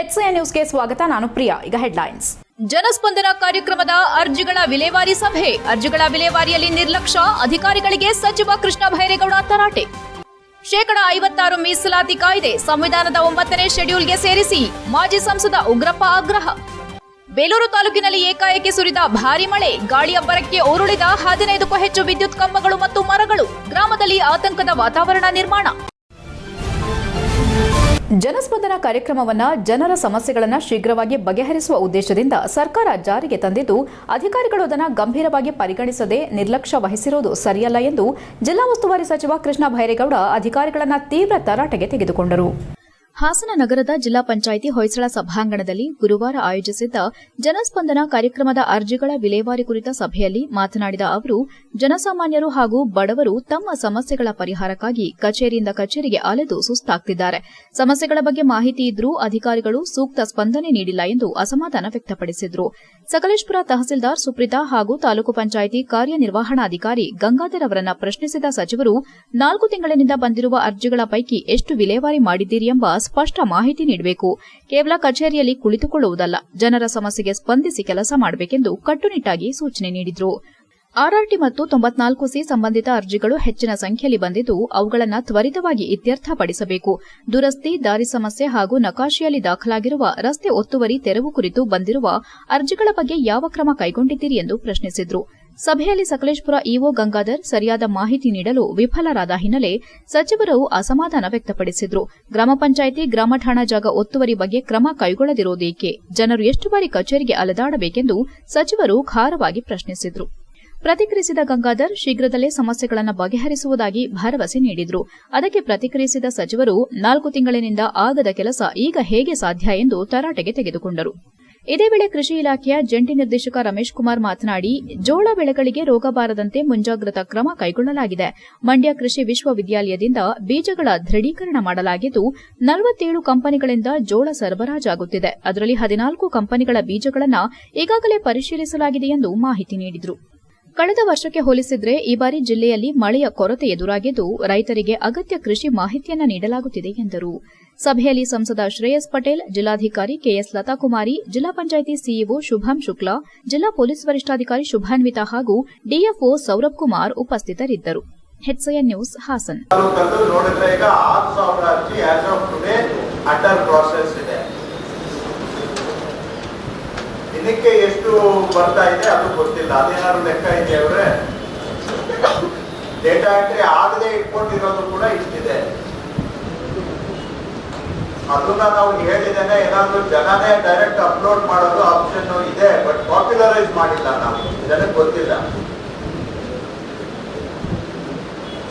HCN ನ್ಯೂಸ್ಗೆ ಸ್ವಾಗತ. ನಾನು ಪ್ರಿಯಾ. ಈಗ ಹೆಡ್ಲೈನ್ಸ್. ಜನಸ್ಪಂದನ ಕಾರ್ಯಕ್ರಮದ ಅರ್ಜಿಗಳ ವಿಲೇವಾರಿ ಸಭೆ. ಅರ್ಜಿಗಳ ವಿಲೇವಾರಿಯಲ್ಲಿ ನಿರ್ಲಕ್ಷ್ಯ, ಅಧಿಕಾರಿಗಳಿಗೆ ಸಚಿವ ಕೃಷ್ಣ ಬೈರೇಗೌಡ ತರಾಟೆ. 56% ಮೀಸಲಾತಿ ಕಾಯ್ದೆ ಸಂವಿಧಾನದ 9ನೇ ಶೆಡ್ಯೂಲ್ಗೆ ಸೇರಿಸಿ ಮಾಜಿ ಸಂಸದ ಉಗ್ರಪ್ಪ ಆಗ್ರಹ. ಬೇಲೂರು ತಾಲೂಕಿನಲ್ಲಿ ಏಕಾಏಕಿ ಸುರಿದ ಭಾರೀ ಮಳೆ, ಗಾಳಿಯಬ್ಬರಕ್ಕೆ ಉರುಳಿದ 15ಕ್ಕೂ ಹೆಚ್ಚು ವಿದ್ಯುತ್ ಕಂಬಗಳು ಮತ್ತು ಮರಗಳು. ಗ್ರಾಮದಲ್ಲಿ ಆತಂಕದ ವಾತಾವರಣ ನಿರ್ಮಾಣ. ಜನಸ್ಪಂದನ ಕಾರ್ಯಕ್ರಮವನ್ನು ಜನರ ಸಮಸ್ಯೆಗಳನ್ನು ಶೀಘ್ರವಾಗಿ ಬಗೆಹರಿಸುವ ಉದ್ದೇಶದಿಂದ ಸರ್ಕಾರ ಜಾರಿಗೆ ತಂದಿದ್ದು, ಅಧಿಕಾರಿಗಳು ಅದನ್ನು ಗಂಭೀರವಾಗಿ ಪರಿಗಣಿಸದೆ ನಿರ್ಲಕ್ಷ್ಯ ವಹಿಸಿರುವುದು ಸರಿಯಲ್ಲ ಎಂದು ಜಿಲ್ಲಾ ಉಸ್ತುವಾರಿ ಸಚಿವ ಕೃಷ್ಣ ಬೈರೇಗೌಡ ಅಧಿಕಾರಿಗಳನ್ನು ತೀವ್ರ ತರಾಟೆಗೆ ತೆಗೆದುಕೊಂಡರು. ಹಾಸನ ನಗರದ ಜಿಲ್ಲಾ ಪಂಚಾಯಿತಿ ಹೊಯ್ಸಳ ಸಭಾಂಗಣದಲ್ಲಿ ಗುರುವಾರ ಆಯೋಜಿಸಿದ್ದ ಜನಸ್ಪಂದನ ಕಾರ್ಯಕ್ರಮದ ಅರ್ಜಿಗಳ ವಿಲೇವಾರಿ ಕುರಿತ ಸಭೆಯಲ್ಲಿ ಮಾತನಾಡಿದ ಅವರು, ಜನಸಾಮಾನ್ಯರು ಹಾಗೂ ಬಡವರು ತಮ್ಮ ಸಮಸ್ಯೆಗಳ ಪರಿಹಾರಕ್ಕಾಗಿ ಕಚೇರಿಯಿಂದ ಕಚೇರಿಗೆ ಅಲೆದು ಸುಸ್ತಾಗ್ತಿದ್ದಾರೆ. ಸಮಸ್ಯೆಗಳ ಬಗ್ಗೆ ಮಾಹಿತಿ ಇದ್ರೂ ಅಧಿಕಾರಿಗಳು ಸೂಕ್ತ ಸ್ಪಂದನೆ ನೀಡಿಲ್ಲ ಎಂದು ಅಸಮಾಧಾನ ವ್ಯಕ್ತಪಡಿಸಿದರು. ಸಕಲೇಶಪುರ ತಹಸೀಲ್ದಾರ್ ಸುಪ್ರೀತಾ ಹಾಗೂ ತಾಲೂಕು ಪಂಚಾಯಿತಿ ಕಾರ್ಯನಿರ್ವಹಣಾಧಿಕಾರಿ ಗಂಗಾಧರ್ ಅವರನ್ನ ಪ್ರಶ್ನಿಸಿದ ಸಚಿವರು, 4 ತಿಂಗಳಿನಿಂದ ಬಂದಿರುವ ಅರ್ಜಿಗಳ ಪೈಕಿ ಎಷ್ಟು ವಿಲೇವಾರಿ ಮಾಡಿದ್ದೀರಿ ಎಂಬ ಸ್ಪಷ್ಟ ಮಾಹಿತಿ ನೀಡಬೇಕು. ಕೇವಲ ಕಚೇರಿಯಲ್ಲಿ ಕುಳಿತುಕೊಳ್ಳುವುದಲ್ಲ, ಜನರ ಸಮಸ್ಯೆಗೆ ಸ್ಪಂದಿಸಿ ಕೆಲಸ ಮಾಡಬೇಕೆಂದು ಕಟ್ಟುನಿಟ್ಟಾಗಿ ಸೂಚನೆ ನೀಡಿದರು. ಆರ್ಆರ್ಟಿ ಮತ್ತು 94ಸಿ ಸಂಬಂಧಿತ ಅರ್ಜಿಗಳು ಹೆಚ್ಚಿನ ಸಂಖ್ಯೆಯಲ್ಲಿ ಬಂದಿದ್ದು, ಅವುಗಳನ್ನು ತ್ವರಿತವಾಗಿ ಇತ್ಯರ್ಥಪಡಿಸಬೇಕು. ದುರಸ್ತಿ, ದಾರಿ ಸಮಸ್ಯೆ ಹಾಗೂ ನಕಾಶೆಯಲ್ಲಿ ದಾಖಲಾಗಿರುವ ರಸ್ತೆ ಒತ್ತುವರಿ ತೆರವು ಕುರಿತು ಬಂದಿರುವ ಅರ್ಜಿಗಳ ಬಗ್ಗೆ ಯಾವ ಕ್ರಮ ಕೈಗೊಂಡಿದ್ದೀರಿ ಎಂದು ಪ್ರಶ್ನಿಸಿದರು. ಸಭೆಯಲ್ಲಿ ಸಕಲೇಶಪುರ ಇಒ ಗಂಗಾಧರ್ ಸರಿಯಾದ ಮಾಹಿತಿ ನೀಡಲು ವಿಫಲರಾದ ಹಿನ್ನೆಲೆ ಸಚಿವರು ಅಸಮಾಧಾನ ವ್ಯಕ್ತಪಡಿಸಿದರು. ಗ್ರಾಮ ಪಂಚಾಯಿತಿ ಗ್ರಾಮ ಠಾಣಾ ಜಾಗ ಒತ್ತುವರಿ ಬಗ್ಗೆ ಕ್ರಮ ಕೈಗೊಳ್ಳದಿರುವುದೇಕೆ? ಜನರು ಎಷ್ಟು ಬಾರಿ ಕಚೇರಿಗೆ ಅಲೆದಾಡಬೇಕೆಂದು ಸಚಿವರು ಖಾರವಾಗಿ ಪ್ರಶ್ನಿಸಿದರು. ಪ್ರತಿಕ್ರಿಯಿಸಿದ ಗಂಗಾಧರ್, ಶೀಘ್ರದಲ್ಲೇ ಸಮಸ್ಯೆಗಳನ್ನು ಬಗೆಹರಿಸುವುದಾಗಿ ಭರವಸೆ ನೀಡಿದರು. ಅದಕ್ಕೆ ಪ್ರತಿಕ್ರಿಯಿಸಿದ ಸಚಿವರು, 4 ತಿಂಗಳಿನಿಂದ ಆಗದ ಕೆಲಸ ಈಗ ಹೇಗೆ ಸಾಧ್ಯ ಎಂದು ತರಾಟೆಗೆ ತೆಗೆದುಕೊಂಡರು. ಇದೇ ವೇಳೆ ಕೃಷಿ ಇಲಾಖೆಯ ಜಂಟಿ ನಿರ್ದೇಶಕ ರಮೇಶ್ ಕುಮಾರ್ ಮಾತನಾಡಿ, ಜೋಳ ಬೆಳೆಗಳಿಗೆ ರೋಗ ಬಾರದಂತೆ ಮುಂಜಾಗ್ರತಾ ಕ್ರಮ ಕೈಗೊಳ್ಳಲಾಗಿದೆ. ಮಂಡ್ಯ ಕೃಷಿ ವಿಶ್ವವಿದ್ಯಾಲಯದಿಂದ ಬೀಜಗಳ ದೃಢೀಕರಣ ಮಾಡಲಾಗಿದ್ದು, 47 ಕಂಪನಿಗಳಿಂದ ಜೋಳ ಸರಬರಾಜಾಗುತ್ತಿದೆ. ಅದರಲ್ಲಿ 14 ಕಂಪನಿಗಳ ಬೀಜಗಳನ್ನು ಈಗಾಗಲೇ ಪರಿಶೀಲಿಸಲಾಗಿದೆ ಎಂದು ಮಾಹಿತಿ ನೀಡಿದರು. ಕಳೆದ ವರ್ಷಕ್ಕೆ ಹೋಲಿಸಿದರೆ ಈ ಬಾರಿ ಜಿಲ್ಲೆಯಲ್ಲಿ ಮಳೆಯ ಕೊರತೆ ಎದುರಾಗಿದ್ದು, ರೈತರಿಗೆ ಅಗತ್ಯ ಕೃಷಿ ಮಾಹಿತಿಯನ್ನು ನೀಡಲಾಗುತ್ತಿದೆ ಎಂದರು. ಸಭೆಯಲ್ಲಿ ಸಂಸದ ಶ್ರೇಯಸ್ ಪಟೇಲ್, ಜಿಲ್ಲಾಧಿಕಾರಿ ಕೆಎಸ್ ಲತಾಕುಮಾರಿ, ಜಿಲ್ಲಾ ಪಂಚಾಯಿತಿ ಸಿಇಒ ಶುಭಾಂ ಶುಕ್ಲಾ, ಜಿಲ್ಲಾ ಪೊಲೀಸ್ ವರಿಷ್ಠಾಧಿಕಾರಿ ಶುಭಾನ್ವಿತಾ ಹಾಗೂ ಡಿಎಫ್ಒ ಸೌರಭ್ ಕುಮಾರ್ ಉಪಸ್ಥಿತರಿದ್ದರು. HCN news Hassan. ದಿನಕ್ಕೆ ಎಷ್ಟು ಬರ್ತಾ ಇದೆ ಅದು ಗೊತ್ತಿಲ್ಲ. ಅದೇನಾದ್ರು ಲೆಕ್ಕ ಇದೆ ಅವರೇ? ಡೇಟಾ ಎಂಟ್ರಿ ಆಗದೆ ಇಟ್ಕೊಂಡಿರೋದು ಕೂಡ ಇಷ್ಟಿದೆ. ಅದನ್ನ ನಾವು ಹೇಳಿದ್ದೇನೆ, ಏನಾದ್ರು ಜನನೇ ಡೈರೆಕ್ಟ್ ಅಪ್ಲೋಡ್ ಮಾಡೋದು ಆಪ್ಷನ್ ಇದೆ, ಬಟ್ ಪಾಪ್ಯುಲರೈಸ್ ಮಾಡಿಲ್ಲ, ನಾವು ಜನಕ್ಕೆ ಗೊತ್ತಿಲ್ಲ.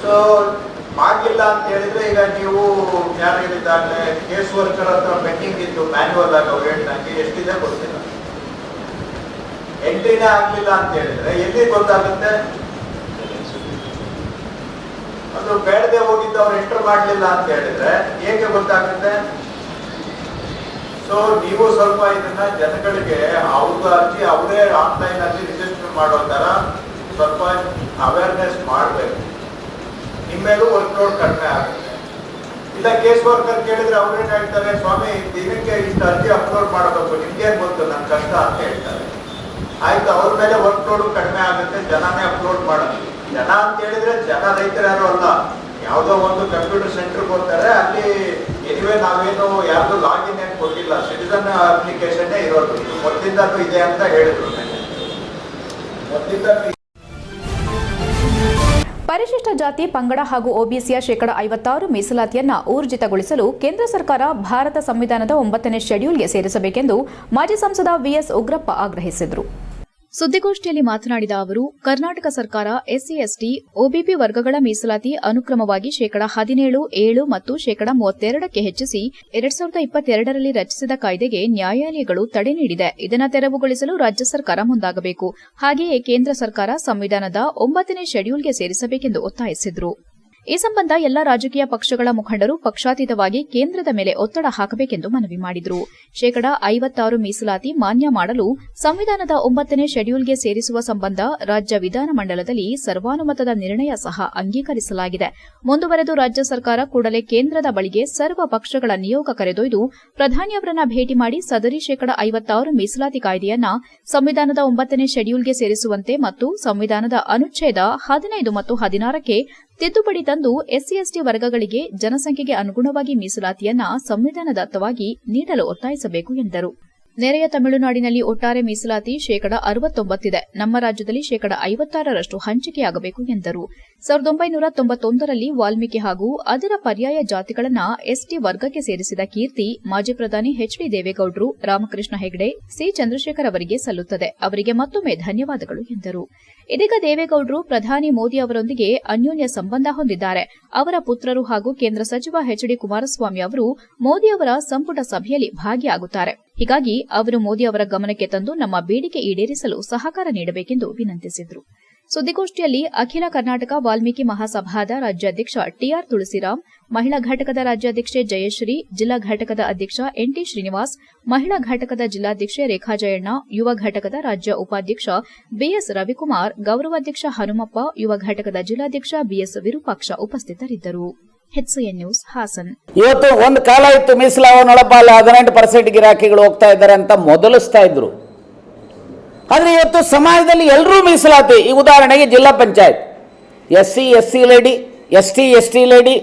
ಸೊ ಮಾಡಿಲ್ಲ ಅಂತ ಹೇಳಿದ್ರೆ, ಈಗ ನೀವು ಯಾರು ಹೇಳಿದ್ದಾಗಲೇ ಕೇಸ್ ವರ್ಕರ್ ಹತ್ರ ಪೆಂಡಿಂಗ್ ಇದ್ದು ಮ್ಯಾನ್ಯುವಲ್ ಆಗಿ ಅವ್ರು ಹೇಳ್ದಂಗೆ ಎಷ್ಟಿದೆ ಗೊತ್ತಿಲ್ಲ. ಎಂಟ್ರಿನೇ ಆಗ್ಲಿಲ್ಲ ಅಂತ ಹೇಳಿದ್ರೆ ಎಲ್ಲಿ ಗೊತ್ತಾಗುತ್ತೆ? ಅದು ಬೇಡದೆ ಹೋಗಿದ್ದು ಅವ್ರು ಎಂಟರ್ ಮಾಡ್ಲಿಲ್ಲ ಅಂತ ಹೇಳಿದ್ರೆ ಹೇಗೆ ಗೊತ್ತಾಗುತ್ತೆ? ಸೊ ನೀವು ಸ್ವಲ್ಪ ಇದನ್ನ ಜನಗಳಿಗೆ ಅವ್ರದ್ದು ಅರ್ಜಿ ಅವರೇ ಆನ್ಲೈನ್ ಅಲ್ಲಿ ರಿಜಿಸ್ಟರ್ ಮಾಡೋ ತರ ಸ್ವಲ್ಪ ಅವೇರ್ನೆಸ್ ಮಾಡಬೇಕು. ನಿಮ್ಮೇಲೂ ವರ್ಕ್ ಲೋಡ್ ಕಡಿಮೆ ಆಗುತ್ತೆ. ಇಲ್ಲ ಕೇಸ್ ವರ್ಕರ್ ಕೇಳಿದ್ರೆ ಅವ್ರೇನ್ ಹೇಳ್ತಾರೆ, ಸ್ವಾಮಿ ದಿನಕ್ಕೆ ಇಷ್ಟು ಅರ್ಜಿ ಅಪ್ಲೋಡ್ ಮಾಡಬೇಕು, ನಿಮ್ಗೇನ್ ಗೊತ್ತು ನನ್ನ ಕಷ್ಟ ಅಂತ ಹೇಳ್ತಾರೆ. ಆಯ್ತು, ಅವ್ರ ಮೇಲೆ ವರ್ಕ್ ಲೋಡ್ ಕಡಿಮೆ ಆಗುತ್ತೆ, ಜನನೇ ಅಪ್ಲೋಡ್ ಮಾಡೋದು. ಜನ ಅಂತ ಹೇಳಿದ್ರೆ ಜನ ರೈತರು ಯಾರು ಅಲ್ಲ, ಯಾವುದೋ ಒಂದು ಕಂಪ್ಯೂಟರ್ ಸೆಂಟರ್ಗೆ ಹೋಗ್ತಾರೆ, ಅಲ್ಲಿ ಎನಿವೆ ನಾವೇನು ಯಾರ್ದು ಲಾಗಿನ್ ಏನು ಕೊಟ್ಟಿಲ್ಲ, ಸಿಟಿಸನ್ ಅಪ್ಲಿಕೇಶನ್ ಇರೋದು. ಮೊದಲಿಂದಲೂ ಇದೆ ಅಂತ ಹೇಳಿದ್ರು. ಪರಿಶಿಷ್ಟ ಜಾತಿ, ಪಂಗಡ ಹಾಗೂ ಒಬಿಸಿಯ 56% ಮೀಸಲಾತಿಯನ್ನು ಊರ್ಜಿತಗೊಳಿಸಲು ಕೇಂದ್ರ ಸರ್ಕಾರ ಭಾರತ ಸಂವಿಧಾನದ 9ನೇ ಶೆಡ್ಯೂಲ್ಗೆ ಸೇರಿಸಬೇಕೆಂದು ಮಾಜಿ ಸಂಸದ ವಿಎಸ್ ಉಗ್ರಪ್ಪ ಆಗ್ರಹಿಸಿದರು. ಸುದ್ದಿಗೋಷ್ಠಿಯಲ್ಲಿ ಮಾತನಾಡಿದ ಅವರು, ಕರ್ನಾಟಕ ಸರ್ಕಾರ ಎಸ್ಸಿ, ಎಸ್ಟಿ, ಒಬಿಪಿ ವರ್ಗಗಳ ಮೀಸಲಾತಿ ಅನುಕ್ರಮವಾಗಿ 17%, 7% ಮತ್ತು 32% ಹೆಚ್ಚಿಸಿ 2022ರಲ್ಲಿ ರಚಿಸಿದ ಕಾಯ್ದೆಗೆ ನ್ಯಾಯಾಲಯಗಳು ತಡೆ ನೀಡಿದೆ. ಇದನ್ನು ತೆರವುಗೊಳಿಸಲು ರಾಜ್ಯ ಸರ್ಕಾರ ಮುಂದಾಗಬೇಕು. ಹಾಗೆಯೇ ಕೇಂದ್ರ ಸರ್ಕಾರ ಸಂವಿಧಾನದ 9ನೇ ಶೆಡ್ಯೂಲ್ಗೆ ಸೇರಿಸಬೇಕೆಂದು ಒತ್ತಾಯಿಸಿದರು. ಈ ಸಂಬಂಧ ಎಲ್ಲಾ ರಾಜಕೀಯ ಪಕ್ಷಗಳ ಮುಖಂಡರು ಪಕ್ಷಾತೀತವಾಗಿ ಕೇಂದ್ರದ ಮೇಲೆ ಒತ್ತಡ ಹಾಕಬೇಕೆಂದು ಮನವಿ ಮಾಡಿದರು. 56% ಮೀಸಲಾತಿ ಮಾನ್ಯ ಮಾಡಲು ಸಂವಿಧಾನದ 9ನೇ ಶೆಡ್ಯೂಲ್ಗೆ ಸೇರಿಸುವ ಸಂಬಂಧ ರಾಜ್ಯ ವಿಧಾನಮಂಡಲದಲ್ಲಿ ಸರ್ವಾನುಮತದ ನಿರ್ಣಯ ಸಹ ಅಂಗೀಕರಿಸಲಾಗಿದೆ. ಮುಂದುವರೆದು ರಾಜ್ಯ ಸರ್ಕಾರ ಕೂಡಲೇ ಕೇಂದ್ರದ ಬಳಿಗೆ ಸರ್ವ ಪಕ್ಷಗಳ ನಿಯೋಗ ಕರೆದೊಯ್ದು ಪ್ರಧಾನಿಯವರನ್ನ ಭೇಟಿ ಮಾಡಿ ಸದರಿ 56 ಮೀಸಲಾತಿ ಕಾಯ್ದೆಯನ್ನ ಸಂವಿಧಾನದ 9ನೇ ಶೆಡ್ಯೂಲ್ಗೆ ಸೇರಿಸುವಂತೆ ಮತ್ತು ಸಂವಿಧಾನದ ಅನುಚ್ಛೇದ 15 ಮತ್ತು 16ಕ್ಕೆ ತಿದ್ದುಪಡಿ ತಂದು ಎಸ್ಸಿ/ಎಸ್ಟಿ ವರ್ಗಗಳಿಗೆ ಜನಸಂಖ್ಯೆಗೆ ಅನುಗುಣವಾಗಿ ಮೀಸಲಾತಿಯನ್ನ ಸಂವಿಧಾನದತ್ತವಾಗಿ ನೀಡಲು ಒತ್ತಾಯಿಸಬೇಕು ಎಂದರು. ನೆರೆಯ ತಮಿಳುನಾಡಿನಲ್ಲಿ ಒಟ್ಟಾರೆ ಮೀಸಲಾತಿ 69% ಇದೆ. ನಮ್ಮ ರಾಜ್ಯದಲ್ಲಿ 56% ಹಂಚಿಕೆಯಾಗಬೇಕು ಎಂದರು. 1991ರಲ್ಲಿ ವಾಲ್ಮೀಕಿ ಹಾಗೂ ಅದರ ಪರ್ಯಾಯ ಜಾತಿಗಳನ್ನ ಎಸ್ಟಿ ವರ್ಗಕ್ಕೆ ಸೇರಿಸಿದ ಕೀರ್ತಿ ಮಾಜಿ ಪ್ರಧಾನಿ ಎಚ್.ಡಿ. ದೇವೇಗೌಡರು, ರಾಮಕೃಷ್ಣ ಹೆಗಡೆ, ಸಿ. ಚಂದ್ರಶೇಖರ್ ಅವರಿಗೆ ಸಲ್ಲುತ್ತದೆ. ಅವರಿಗೆ ಮತ್ತೊಮ್ಮೆ ಧನ್ಯವಾದಗಳು ಎಂದರು. ಇದೀಗ ದೇವೇಗೌಡರು ಪ್ರಧಾನಿ ಮೋದಿ ಅವರೊಂದಿಗೆ ಅನ್ಯೋನ್ಯ ಸಂಬಂಧ ಹೊಂದಿದ್ದಾರೆ. ಅವರ ಪುತ್ರರು ಹಾಗೂ ಕೇಂದ್ರ ಸಚಿವ ಎಚ್.ಡಿ. ಕುಮಾರಸ್ವಾಮಿ ಅವರು ಮೋದಿ ಅವರ ಸಂಪುಟ ಸಭೆಯಲ್ಲಿ ಭಾಗಿಯಾಗುತ್ತಾರೆ. ಹೀಗಾಗಿ ಅವರು ಮೋದಿ ಅವರ ಗಮನಕ್ಕೆ ತಂದು ನಮ್ಮ ಬೇಡಿಕೆ ಈಡೇರಿಸಲು ಸಹಕಾರ ನೀಡಬೇಕೆಂದು ವಿನಂತಿಸಿದರು. ಸುದ್ದಿಗೋಷ್ಠಿಯಲ್ಲಿ ಅಖಿಲ ಕರ್ನಾಟಕ ವಾಲ್ಮೀಕಿ ಮಹಾಸಭಾದ ರಾಜ್ಯಾಧ್ಯಕ್ಷ ಟಿಆರ್ ತುಳಸಿರಾಮ್, ಮಹಿಳಾ ಘಟಕದ ರಾಜ್ಯಾಧ್ಯಕ್ಷೆ ಜಯಶ್ರೀ, ಜಿಲ್ಲಾ ಘಟಕದ ಅಧ್ಯಕ್ಷ ಎನ್ಟಿ ಶ್ರೀನಿವಾಸ್, ಮಹಿಳಾ ಘಟಕದ ಜಿಲ್ಲಾಧ್ಯಕ್ಷೆ ರೇಖಾ ಜಯಣ್ಣ, ಯುವ ಘಟಕದ ರಾಜ್ಯ ಉಪಾಧ್ಯಕ್ಷ ಬಿಎಸ್ ರವಿಕುಮಾರ್, ಗೌರವಾಧ್ಯಕ್ಷ ಹನುಮಪ್ಪ, ಯುವ ಘಟಕದ ಜಿಲ್ಲಾಧ್ಯಕ್ಷ ಬಿಎಸ್ ವಿರೂಪಾಕ್ಷ ಉಪಸ್ಥಿತರಿದ್ದರು. HCN news Hassan. ಇವತ್ತು ಒಂದು ಕಾಲ ಇತ್ತು ಮೀಸಲಾವನ್ನೊಳಪ 18% ಗಿರಾಕಿಗಳು ಹೋಗ್ತಾ ಇದ್ದಾರೆ ಅಂತ ಮೊದಲಿಸ್ತಾ ಇದ್ರು. ಆದರೆ ಇವತ್ತು ಸಮಾಜದಲ್ಲಿ ಎಲ್ಲರೂ ಮೀಸಲಾತಿ. ಈ ಉದಾಹರಣೆಗೆ ಜಿಲ್ಲಾ panchayat SC lady, ST lady,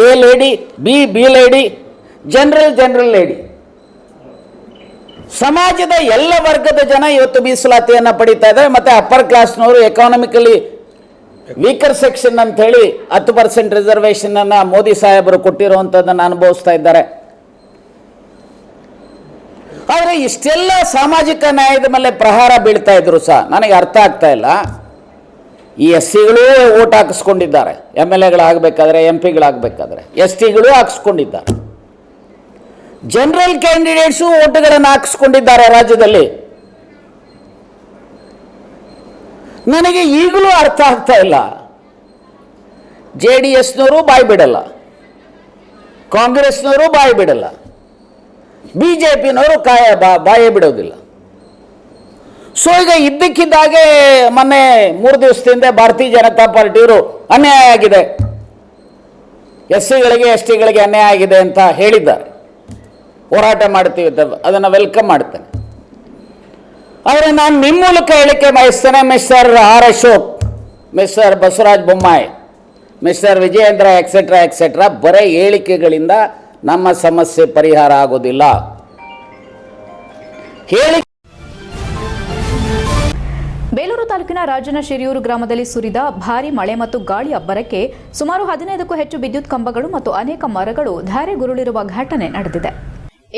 A lady, B lady, general lady, ಸಮಾಜದ ಎಲ್ಲ ವರ್ಗದ ಜನ ಇವತ್ತು ಮೀಸಲಾತಿಯನ್ನು ಪಡೀತಾ ಇದ್ದಾರೆ. ಮತ್ತೆ ಅಪ್ಪರ್ ಕ್ಲಾಸ್ನವರು, ಎಕಾನಮಿಕಲಿ ವೀಕರ್ ಸೆಕ್ಷನ್ ಅಂತ ಹೇಳಿ 10% ರಿಸರ್ವೇಷನ್ ಅನ್ನ ಮೋದಿ ಸಾಹೇಬರು ಕೊಟ್ಟಿರುವಂಥದ್ದನ್ನು ಅನುಭವಿಸ್ತಾ ಇದ್ದಾರೆ. ಆದರೆ ಇಷ್ಟೆಲ್ಲ ಸಾಮಾಜಿಕ ನ್ಯಾಯದ ಮೇಲೆ ಪ್ರಹಾರ ಬೀಳ್ತಾ ಇದ್ರು ಸಹ ನನಗೆ ಅರ್ಥ ಆಗ್ತಾ ಇಲ್ಲ. ಈ SCಗಳೂ ಓಟ್ ಹಾಕಿಸ್ಕೊಂಡಿದ್ದಾರೆ, MLAಗಳಾಗಬೇಕಾದ್ರೆ, MP ಗಳಾಗಬೇಕಾದ್ರೆ STಗಳು ಹಾಕಿಸ್ಕೊಂಡಿದ್ದಾರೆ. ಜನರಲ್ ಕ್ಯಾಂಡಿಡೇಟ್ಸು ಓಟುಗಳನ್ನು ಹಾಕಿಸ್ಕೊಂಡಿದ್ದಾರೆ ರಾಜ್ಯದಲ್ಲಿ. ನನಗೆ ಈಗಲೂ ಅರ್ಥ ಆಗ್ತಾ ಇಲ್ಲ. JDSನವರು ಬಾಯಿ ಬಿಡಲ್ಲ, ಕಾಂಗ್ರೆಸ್ನವರು ಬಾಯಿ ಬಿಡಲ್ಲ, BJPನವರು ಬಾಯಿ ಬಿಡೋದಿಲ್ಲ. ಸೊ ಈಗ ಇದ್ದಕ್ಕಿದ್ದಾಗೆ ಮೊನ್ನೆ 3 ದಿವಸದಿಂದ ಭಾರತೀಯ ಜನತಾ ಪಾರ್ಟಿಯವರು ಅನ್ಯಾಯ ಆಗಿದೆ, SCಗಳಿಗೆ STಗಳಿಗೆ ಅನ್ಯಾಯ ಆಗಿದೆ ಅಂತ ಹೇಳಿದ್ದಾರೆ. ಹೋರಾಟ ಮಾಡ್ತೀವಿ, ಅದನ್ನು ವೆಲ್ಕಮ್ ಮಾಡ್ತೇನೆ. ಆದರೆ ನಾನು ನಿಮ್ಮ ಮೂಲಕ ಹೇಳಿಕೆ ಬಯಸ್ತೇನೆ, mister R Ashok, mister Basavaraja Bommai, mister Vijayendra etcetera ಬರೀ ಹೇಳಿಕೆಗಳಿಂದ ನಮ್ಮ ಸಮಸ್ಯೆ ಪರಿಹಾರ ಆಗೋದಿಲ್ಲ. ಬೇಲೂರು ತಾಲೂಕಿನ ರಾಜನ ಶಿರಿಯೂರು ಗ್ರಾಮದಲ್ಲಿ ಸುರಿದ ಭಾರೀ ಮಳೆ ಮತ್ತು ಗಾಳಿ ಅಬ್ಬರಕ್ಕೆ ಸುಮಾರು 15ಕ್ಕೂ ಹೆಚ್ಚು ವಿದ್ಯುತ್ ಕಂಬಗಳು ಮತ್ತು ಅನೇಕ ಮರಗಳು ಧಾರೆಗುರುಳಿರುವ ಘಟನೆ ನಡೆದಿದೆ.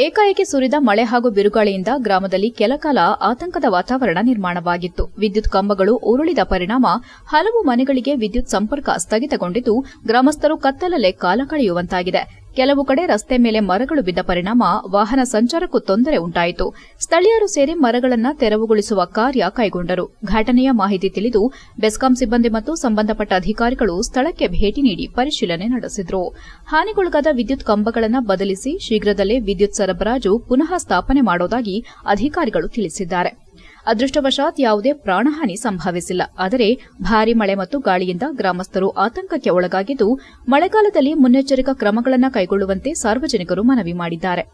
ಏಕಾಏಕಿ ಸುರಿದ ಮಳೆ ಹಾಗೂ ಬಿರುಗಾಳಿಯಿಂದ ಗ್ರಾಮದಲ್ಲಿ ಕೆಲಕಾಲ ಆತಂಕದ ವಾತಾವರಣ ನಿರ್ಮಾಣವಾಗಿತ್ತು. ವಿದ್ಯುತ್ ಕಂಬಗಳು ಉರುಳಿದ ಪರಿಣಾಮ ಹಲವು ಮನೆಗಳಿಗೆ ವಿದ್ಯುತ್ ಸಂಪರ್ಕ ಸ್ಥಗಿತಗೊಂಡಿದ್ದು, ಗ್ರಾಮಸ್ಥರು ಕತ್ತಲಲ್ಲೇ ಕಾಲ ಕಳೆಯುವಂತಾಗಿದೆ. ಕೆಲವು ಕಡೆ ರಸ್ತೆ ಮೇಲೆ ಮರಗಳು ಬಿದ್ದ ಪರಿಣಾಮ ವಾಹನ ಸಂಚಾರಕ್ಕೂ ತೊಂದರೆ ಉಂಟಾಯಿತು. ಸ್ಥಳೀಯರು ಸೇರಿ ಮರಗಳನ್ನು ತೆರವುಗೊಳಿಸುವ ಕಾರ್ಯ ಕೈಗೊಂಡರು. ಘಟನೆಯ ಮಾಹಿತಿ ತಿಳಿದು ಬೆಸ್ಕಾಂ ಸಿಬ್ಬಂದಿ ಮತ್ತು ಸಂಬಂಧಪಟ್ಟ ಅಧಿಕಾರಿಗಳು ಸ್ಥಳಕ್ಕೆ ಭೇಟಿ ನೀಡಿ ಪರಿಶೀಲನೆ ನಡೆಸಿದರು. ಹಾನಿಗೊಳಗಾದ ವಿದ್ಯುತ್ ಕಂಬಗಳನ್ನು ಬದಲಿಸಿ ಶೀಘ್ರದಲ್ಲೇ ವಿದ್ಯುತ್ ಸರಬರಾಜು ಪುನಃ ಸ್ಥಾಪನೆ ಮಾಡೋದಾಗಿ ಅಧಿಕಾರಿಗಳು ತಿಳಿಸಿದ್ದಾರೆ. ಅದೃಷ್ಟವಶಾತ್ ಯಾವುದೇ ಪ್ರಾಣಹಾನಿ ಸಂಭವಿಸಿಲ್ಲ. ಆದರೆ ಭಾರೀ ಮಳೆ ಮತ್ತು ಗಾಳಿಯಿಂದ ಗ್ರಾಮಸ್ಥರು ಆತಂಕಕ್ಕೆ ಒಳಗಾಗಿದ್ದು, ಮಳೆಗಾಲದಲ್ಲಿ ಮುನ್ನೆಚ್ಚರಿಕಾ ಕ್ರಮಗಳನ್ನು ಕೈಗೊಳ್ಳುವಂತೆ ಸಾರ್ವಜನಿಕರು ಮನವಿ ಮಾಡಿದ್ದಾರೆ.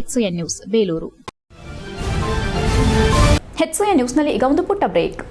HCN news Belur. HCN ನ್ಯೂಸ್ನಲ್ಲಿ ಈಗ ಒಂದು ಪುಟ್ಟ ಬ್ರೇಕ್.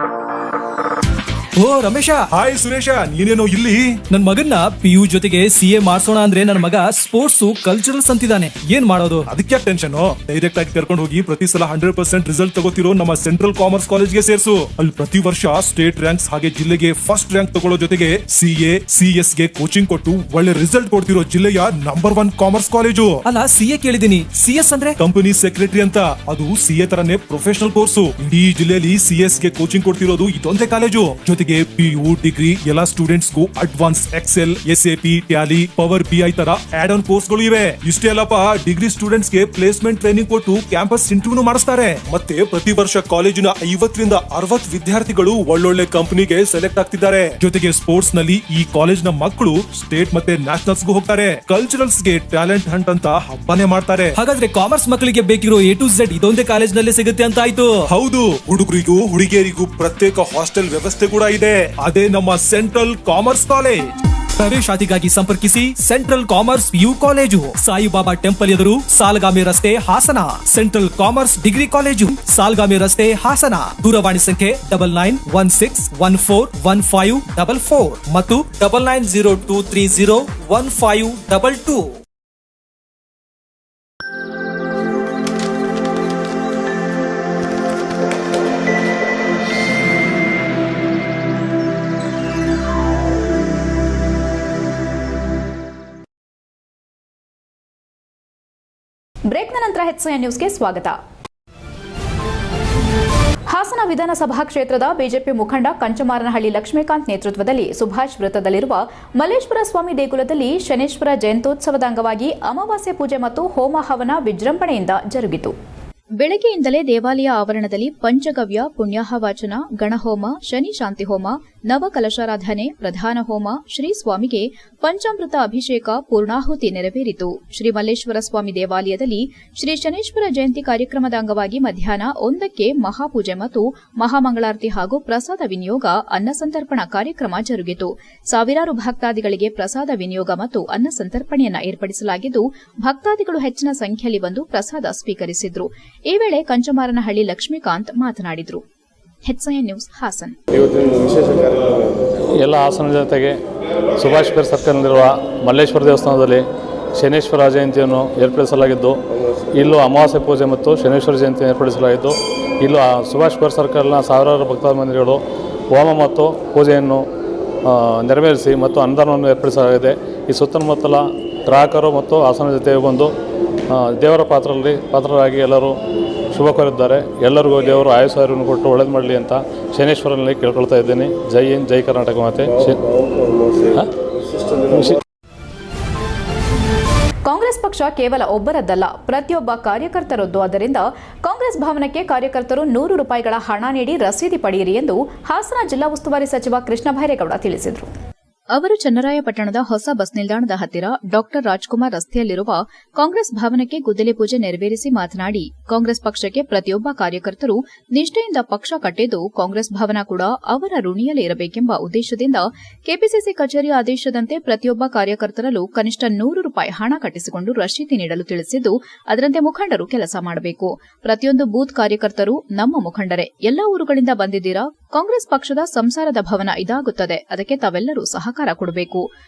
ಓ ರಮೇಶ, ಹಾಯ್ ಸುರೇಶ, ನೀನೇನೋ ಇಲ್ಲಿ? ನನ್ ಮಗನ್ನ PU ಜೊತೆಗೆ CA ಮಾಡ್ಸೋಣ ಅಂದ್ರೆ ನನ್ನ ಮಗ ಸ್ಪೋರ್ಟ್ಸ್ ಕಲ್ಚರಲ್ಸ್ ಅಂತಿದ್ದಾನೆ. ಏನ್ ಮಾಡೋದು? ಅದಕ್ಕೆ ಟೆನ್ಷನ್. ಡೈರೆಕ್ಟ್ ಆಗಿ ಕರ್ಕೊಂಡು ಹೋಗಿ ಪ್ರತಿ ಸಲ 100% ರಿಸಲ್ಟ್ ತಗೋತಿರೋ ನಮ್ಮ ಸೆಂಟ್ರಲ್ ಕಾಮರ್ಸ್ ಕಾಲೇಜ್ಗೆ ಸೇರ್ಸು. ಅಲ್ಲಿ ಪ್ರತಿ ವರ್ಷ ಸ್ಟೇಟ್ ರ್ಯಾಂಕ್ಸ್ ಹಾಗೆ ಜಿಲ್ಲೆಗೆ ಫಸ್ಟ್ ರ್ಯಾಂಕ್ ತಗೊಳ್ಳೋ ಜೊತೆಗೆ CA CS ಗೆ ಕೋಚಿಂಗ್ ಕೊಟ್ಟು ಒಳ್ಳೆ ರಿಸಲ್ಟ್ ಕೊಡ್ತಿರೋ ಜಿಲ್ಲೆಯ ನಂಬರ್ 1 ಕಾಮರ್ಸ್ ಕಾಲೇಜು. ಅಲ್ಲ, CA ಕೇಳಿದೀನಿ, CS ಅಂದ್ರೆ ಕಂಪನಿ ಸೆಕ್ರೆಟರಿ ಅಂತ. ಅದು CA ತರನೇ ಪ್ರೊಫೆಷನಲ್ ಕೋರ್ಸು. ಇಡೀ ಜಿಲ್ಲೆಯಲ್ಲಿ CS ಗೆ ಕೋಚಿಂಗ್ ಕೊಡ್ತಿರೋದು ಇದೊಂದೇ ಕಾಲೇಜು. ಜೊತೆಗೆ ಜೊತೆಗೆ PU ಡಿಗ್ರಿ ಎಲ್ಲ ಸ್ಟೂಡೆಂಟ್ಸ್ಗೂ advance Excel, SAP, Tally, power BI ತರ ಆಡ್ ಆನ್ ಕೋರ್ಸ್ಗಳು ಇವೆ. ಇಷ್ಟೇ ಅಲ್ಲಪ್ಪ, ಡಿಗ್ರಿ ಸ್ಟೂಡೆಂಟ್ಸ್ಗೆ ಪ್ಲೇಸ್ಮೆಂಟ್ ಟ್ರೈನಿಂಗ್ ಕೊಟ್ಟು ಕ್ಯಾಂಪಸ್ ಇಂಟರ್ವ್ಯೂ ಮಾಡಿಸ್ತಾರೆ. ಮತ್ತೆ ಪ್ರತಿ ವರ್ಷ ಕಾಲೇಜಿನ 50 ರಿಂದ 60 ವಿದ್ಯಾರ್ಥಿಗಳು ಒಳ್ಳೊಳ್ಳೆ ಕಂಪನಿಗೆ ಸೆಲೆಕ್ಟ್ ಆಗ್ತಿದ್ದಾರೆ. ಜೊತೆಗೆ ಸ್ಪೋರ್ಟ್ಸ್ ನಲ್ಲಿ ಈ ಕಾಲೇಜ್ನ ಮಕ್ಕಳು ಸ್ಟೇಟ್ ಮತ್ತೆ ನ್ಯಾಷನಲ್ಸ್ಗೂ ಹೋಗ್ತಾರೆ. ಕಲ್ಚರಲ್ಸ್ ಗೆ ಟ್ಯಾಲೆಂಟ್ ಹಂಟ್ ಅಂತ ಹಬ್ಬನೇ ಮಾಡ್ತಾರೆ. ಹಾಗಾದ್ರೆ ಕಾಮರ್ಸ್ ಮಕ್ಕಳಿಗೆ ಬೇಕಿರೋ A to Z ಇದೊಂದೇ ಕಾಲೇಜ್ ನಲ್ಲಿ ಸಿಗುತ್ತೆ ಅಂತ ಆಯ್ತು. ಹೌದು, ಹುಡುಗರಿಗೂ ಹುಡುಗಿಯರಿಗೂ ಪ್ರತ್ಯೇಕ ಹಾಸ್ಟೆಲ್ ವ್ಯವಸ್ಥೆ ಕೂಡ ಇದೆ. ಅದೇ ನಮ್ಮ ಸೆಂಟ್ರಲ್ ಕಾಮರ್ಸ್ ಕಾಲೇಜ್. ಪ್ರವೇಶಾತಿಗಾಗಿ ಸಂಪರ್ಕಿಸಿ central commerce PU college, Saibaba temple ಎದುರು, ಸಾಲಗಾಮಿ ರಸ್ತೆ, Hassan. Central commerce degree college, Salagami ರಸ್ತೆ, ಹಾಸನ. ದೂರವಾಣಿ ಸಂಖ್ಯೆ 9916141544 ಮತ್ತು 9902301522. ಬ್ರೇಕ್ನ ನಂತರ HCN ನ್ಯೂಸ್ಗೆ ಸ್ವಾಗತ. ಹಾಸನ ವಿಧಾನಸಭಾ ಕ್ಷೇತ್ರದ ಬಿಜೆಪಿ ಮುಖಂಡ ಕಂಚಮಾರನಹಳ್ಳಿ ಲಕ್ಷ್ಮೀಕಾಂತ್ ನೇತೃತ್ವದಲ್ಲಿ ಸುಭಾಷ್ ವೃತ್ತದಲ್ಲಿರುವ ಮಲ್ಲೇಶ್ವರ ಸ್ವಾಮಿ ದೇಗುಲದಲ್ಲಿ ಶನೇಶ್ವರ ಜಯಂತ್ಯೋತ್ಸವದ ಅಂಗವಾಗಿ ಅಮಾವಾಸ್ಯೆ ಪೂಜೆ ಮತ್ತು ಹೋಮ ಹವನ ವಿಜೃಂಭಣೆಯಿಂದ ಜರುಗಿತು. ಬೆಳಗ್ಗೆಯಿಂದಲೇ ದೇವಾಲಯ ಆವರಣದಲ್ಲಿ ಪಂಚಗವ್ಯ, ಪುಣ್ಯಾಹವಾಚನ, ಗಣಹೋಮ, ಶನಿ ಶಾಂತಿ ಹೋಮ, ನವಕಲಶಾರಾಧನೆ, ಪ್ರಧಾನ ಹೋಮ, ಶ್ರೀ ಸ್ವಾಮಿಗೆ ಪಂಚಾಮೃತ ಅಭಿಷೇಕ, ಪೂರ್ಣಾಹುತಿ ನೆರವೇರಿತು. ಶ್ರೀ ಮಲ್ಲೇಶ್ವರ ಸ್ವಾಮಿ ದೇವಾಲಯದಲ್ಲಿ ಶ್ರೀ ಶನೇಶ್ವರ ಜಯಂತಿ ಕಾರ್ಯಕ್ರಮದ ಅಂಗವಾಗಿ ಮಧ್ಯಾಹ್ನ 1ಕ್ಕೆ ಮಹಾಪೂಜೆ ಮತ್ತು ಮಹಾಮಂಗಳಾರತಿ ಹಾಗೂ ಪ್ರಸಾದ ವಿನಿಯೋಗ, ಅನ್ನ ಸಂತರ್ಪಣಾ ಕಾರ್ಯಕ್ರಮ ಜರುಗಿತು. ಸಾವಿರಾರು ಭಕ್ತಾದಿಗಳಿಗೆ ಪ್ರಸಾದ ವಿನಿಯೋಗ ಮತ್ತು ಅನ್ನ ಸಂತರ್ಪಣೆಯನ್ನು ಏರ್ಪಡಿಸಲಾಗಿದ್ದು, ಭಕ್ತಾದಿಗಳು ಹೆಚ್ಚಿನ ಸಂಖ್ಯೆಯಲ್ಲಿ ಬಂದು ಪ್ರಸಾದ ಸ್ವೀಕರಿಸಿದ್ರು. ಈ ವೇಳೆ ಕಂಚಮಾರನಹಳ್ಳಿ ಲಕ್ಷ್ಮೀಕಾಂತ್ ಮಾತನಾಡಿದರು. HCN news Hassan. ಎಲ್ಲ ಹಾಸನ ಜನತೆಗೆ ಸುಭಾಷ್ ಪೇರ್ ಸರ್ಕಲ್ನಲ್ಲಿರುವ ಮಲ್ಲೇಶ್ವರ ದೇವಸ್ಥಾನದಲ್ಲಿ ಶನೇಶ್ವರ ಜಯಂತಿಯನ್ನು ಏರ್ಪಡಿಸಲಾಗಿದ್ದು, ಇಲ್ಲೂ ಅಮಾವಾಸ್ಯೆ ಪೂಜೆ ಮತ್ತು ಶನೇಶ್ವರ ಜಯಂತಿಯನ್ನು ಏರ್ಪಡಿಸಲಾಗಿದ್ದು, ಇಲ್ಲೂ ಸುಭಾಷ್ ಪೇರ್ ಸರ್ಕಲ್ನ ಸಾವಿರಾರು ಭಕ್ತಾದಿಗಳು ಹೋಮ ಮತ್ತು ಪೂಜೆಯನ್ನು ನೆರವೇರಿಸಿ ಮತ್ತು ಅನ್ನದಾನವನ್ನು ಏರ್ಪಡಿಸಲಾಗಿದೆ. ಈ ಸುತ್ತಮುತ್ತಲ ಗ್ರಾಹಕರು ಮತ್ತು ಹಾಸನ ಜೊತೆಗೆ ಬಂದು ದೇವರ ಪಾತ್ರರಾಗಿ ಎಲ್ಲರೂ ಶುಭ ಕೋರಿದ್ದಾರೆ. ಎಲ್ಲರಿಗೂ ದೇವರು ಆಯುಷ್ಯವನ್ನು ಕೊಟ್ಟು ಒಳ್ಳೇದು ಮಾಡಲಿ ಅಂತ ಶನೇಶ್ವರನಲ್ಲಿ ಕೇಳ್ಕೊಳ್ತಾ ಇದ್ದೀನಿ. ಜೈ ಹಿಂದ್, ಜೈ ಕರ್ನಾಟಕ ಮಾತೆ. ಕಾಂಗ್ರೆಸ್ ಪಕ್ಷ ಕೇವಲ ಒಬ್ಬರದ್ದಲ್ಲ, ಪ್ರತಿಯೊಬ್ಬ ಕಾರ್ಯಕರ್ತರದ್ದು. ಆದ್ದರಿಂದ ಕಾಂಗ್ರೆಸ್ ಭವನಕ್ಕೆ ಕಾರ್ಯಕರ್ತರು 100 ರೂಪಾಯಿಗಳ ಹಣ ನೀಡಿ ರಸೀದಿ ಪಡೆಯಿರಿ ಎಂದು ಹಾಸನ ಜಿಲ್ಲಾ ಉಸ್ತುವಾರಿ ಸಚಿವ ಕೃಷ್ಣ ಭೈರೇಗೌಡ ತಿಳಿಸಿದರು. ಅವರು ಚನ್ನರಾಯಪಟ್ಟಣದ ಹೊಸ ಬಸ್ ನಿಲ್ದಾಣದ ಹತ್ತಿರ ಡಾಕ್ಟರ್ ರಾಜ್ಕುಮಾರ್ ರಸ್ತೆಯಲ್ಲಿರುವ ಕಾಂಗ್ರೆಸ್ ಭವನಕ್ಕೆ ಗುದ್ದಲಿ ಪೂಜೆ ನೆರವೇರಿಸಿ ಮಾತನಾಡಿ, ಕಾಂಗ್ರೆಸ್ ಪಕ್ಷಕ್ಕೆ ಪ್ರತಿಯೊಬ್ಬ ಕಾರ್ಯಕರ್ತರು ನಿಷ್ಠೆಯಿಂದ ಪಕ್ಷ ಕಟ್ಟಿದ್ದು, ಕಾಂಗ್ರೆಸ್ ಭವನ ಕೂಡ ಅವರ ಋಣಿಯಲ್ಲೇ ಇರಬೇಕೆಂಬ ಉದ್ದೇಶದಿಂದ ಕೆಪಿಸಿಸಿ ಕಚೇರಿ ಆದೇಶದಂತೆ ಪ್ರತಿಯೊಬ್ಬ ಕಾರ್ಯಕರ್ತರಲ್ಲೂ ಕನಿಷ್ಠ 100 ರೂಪಾಯಿ ಹಣ ಕಟ್ಟಿಸಿಕೊಂಡು ರಶೀದಿ ನೀಡಲು ತಿಳಿಸಿದ್ದು, ಅದರಂತೆ ಮುಖಂಡರು ಕೆಲಸ ಮಾಡಬೇಕು. ಪ್ರತಿಯೊಂದು ಬೂತ್ ಕಾರ್ಯಕರ್ತರು ನಮ್ಮ ಮುಖಂಡರೇ, ಎಲ್ಲಾ ಊರುಗಳಿಂದ ಬಂದಿದ್ದೀರಾ, ಕಾಂಗ್ರೆಸ್ ಪಕ್ಷದ ಸಂಸಾರದ ಭವನ ಇದಾಗುತ್ತದೆ, ಅದಕ್ಕೆ ತಾವೆಲ್ಲರೂ ಸಹಕಾರ ಕೊಡಬೇಕು.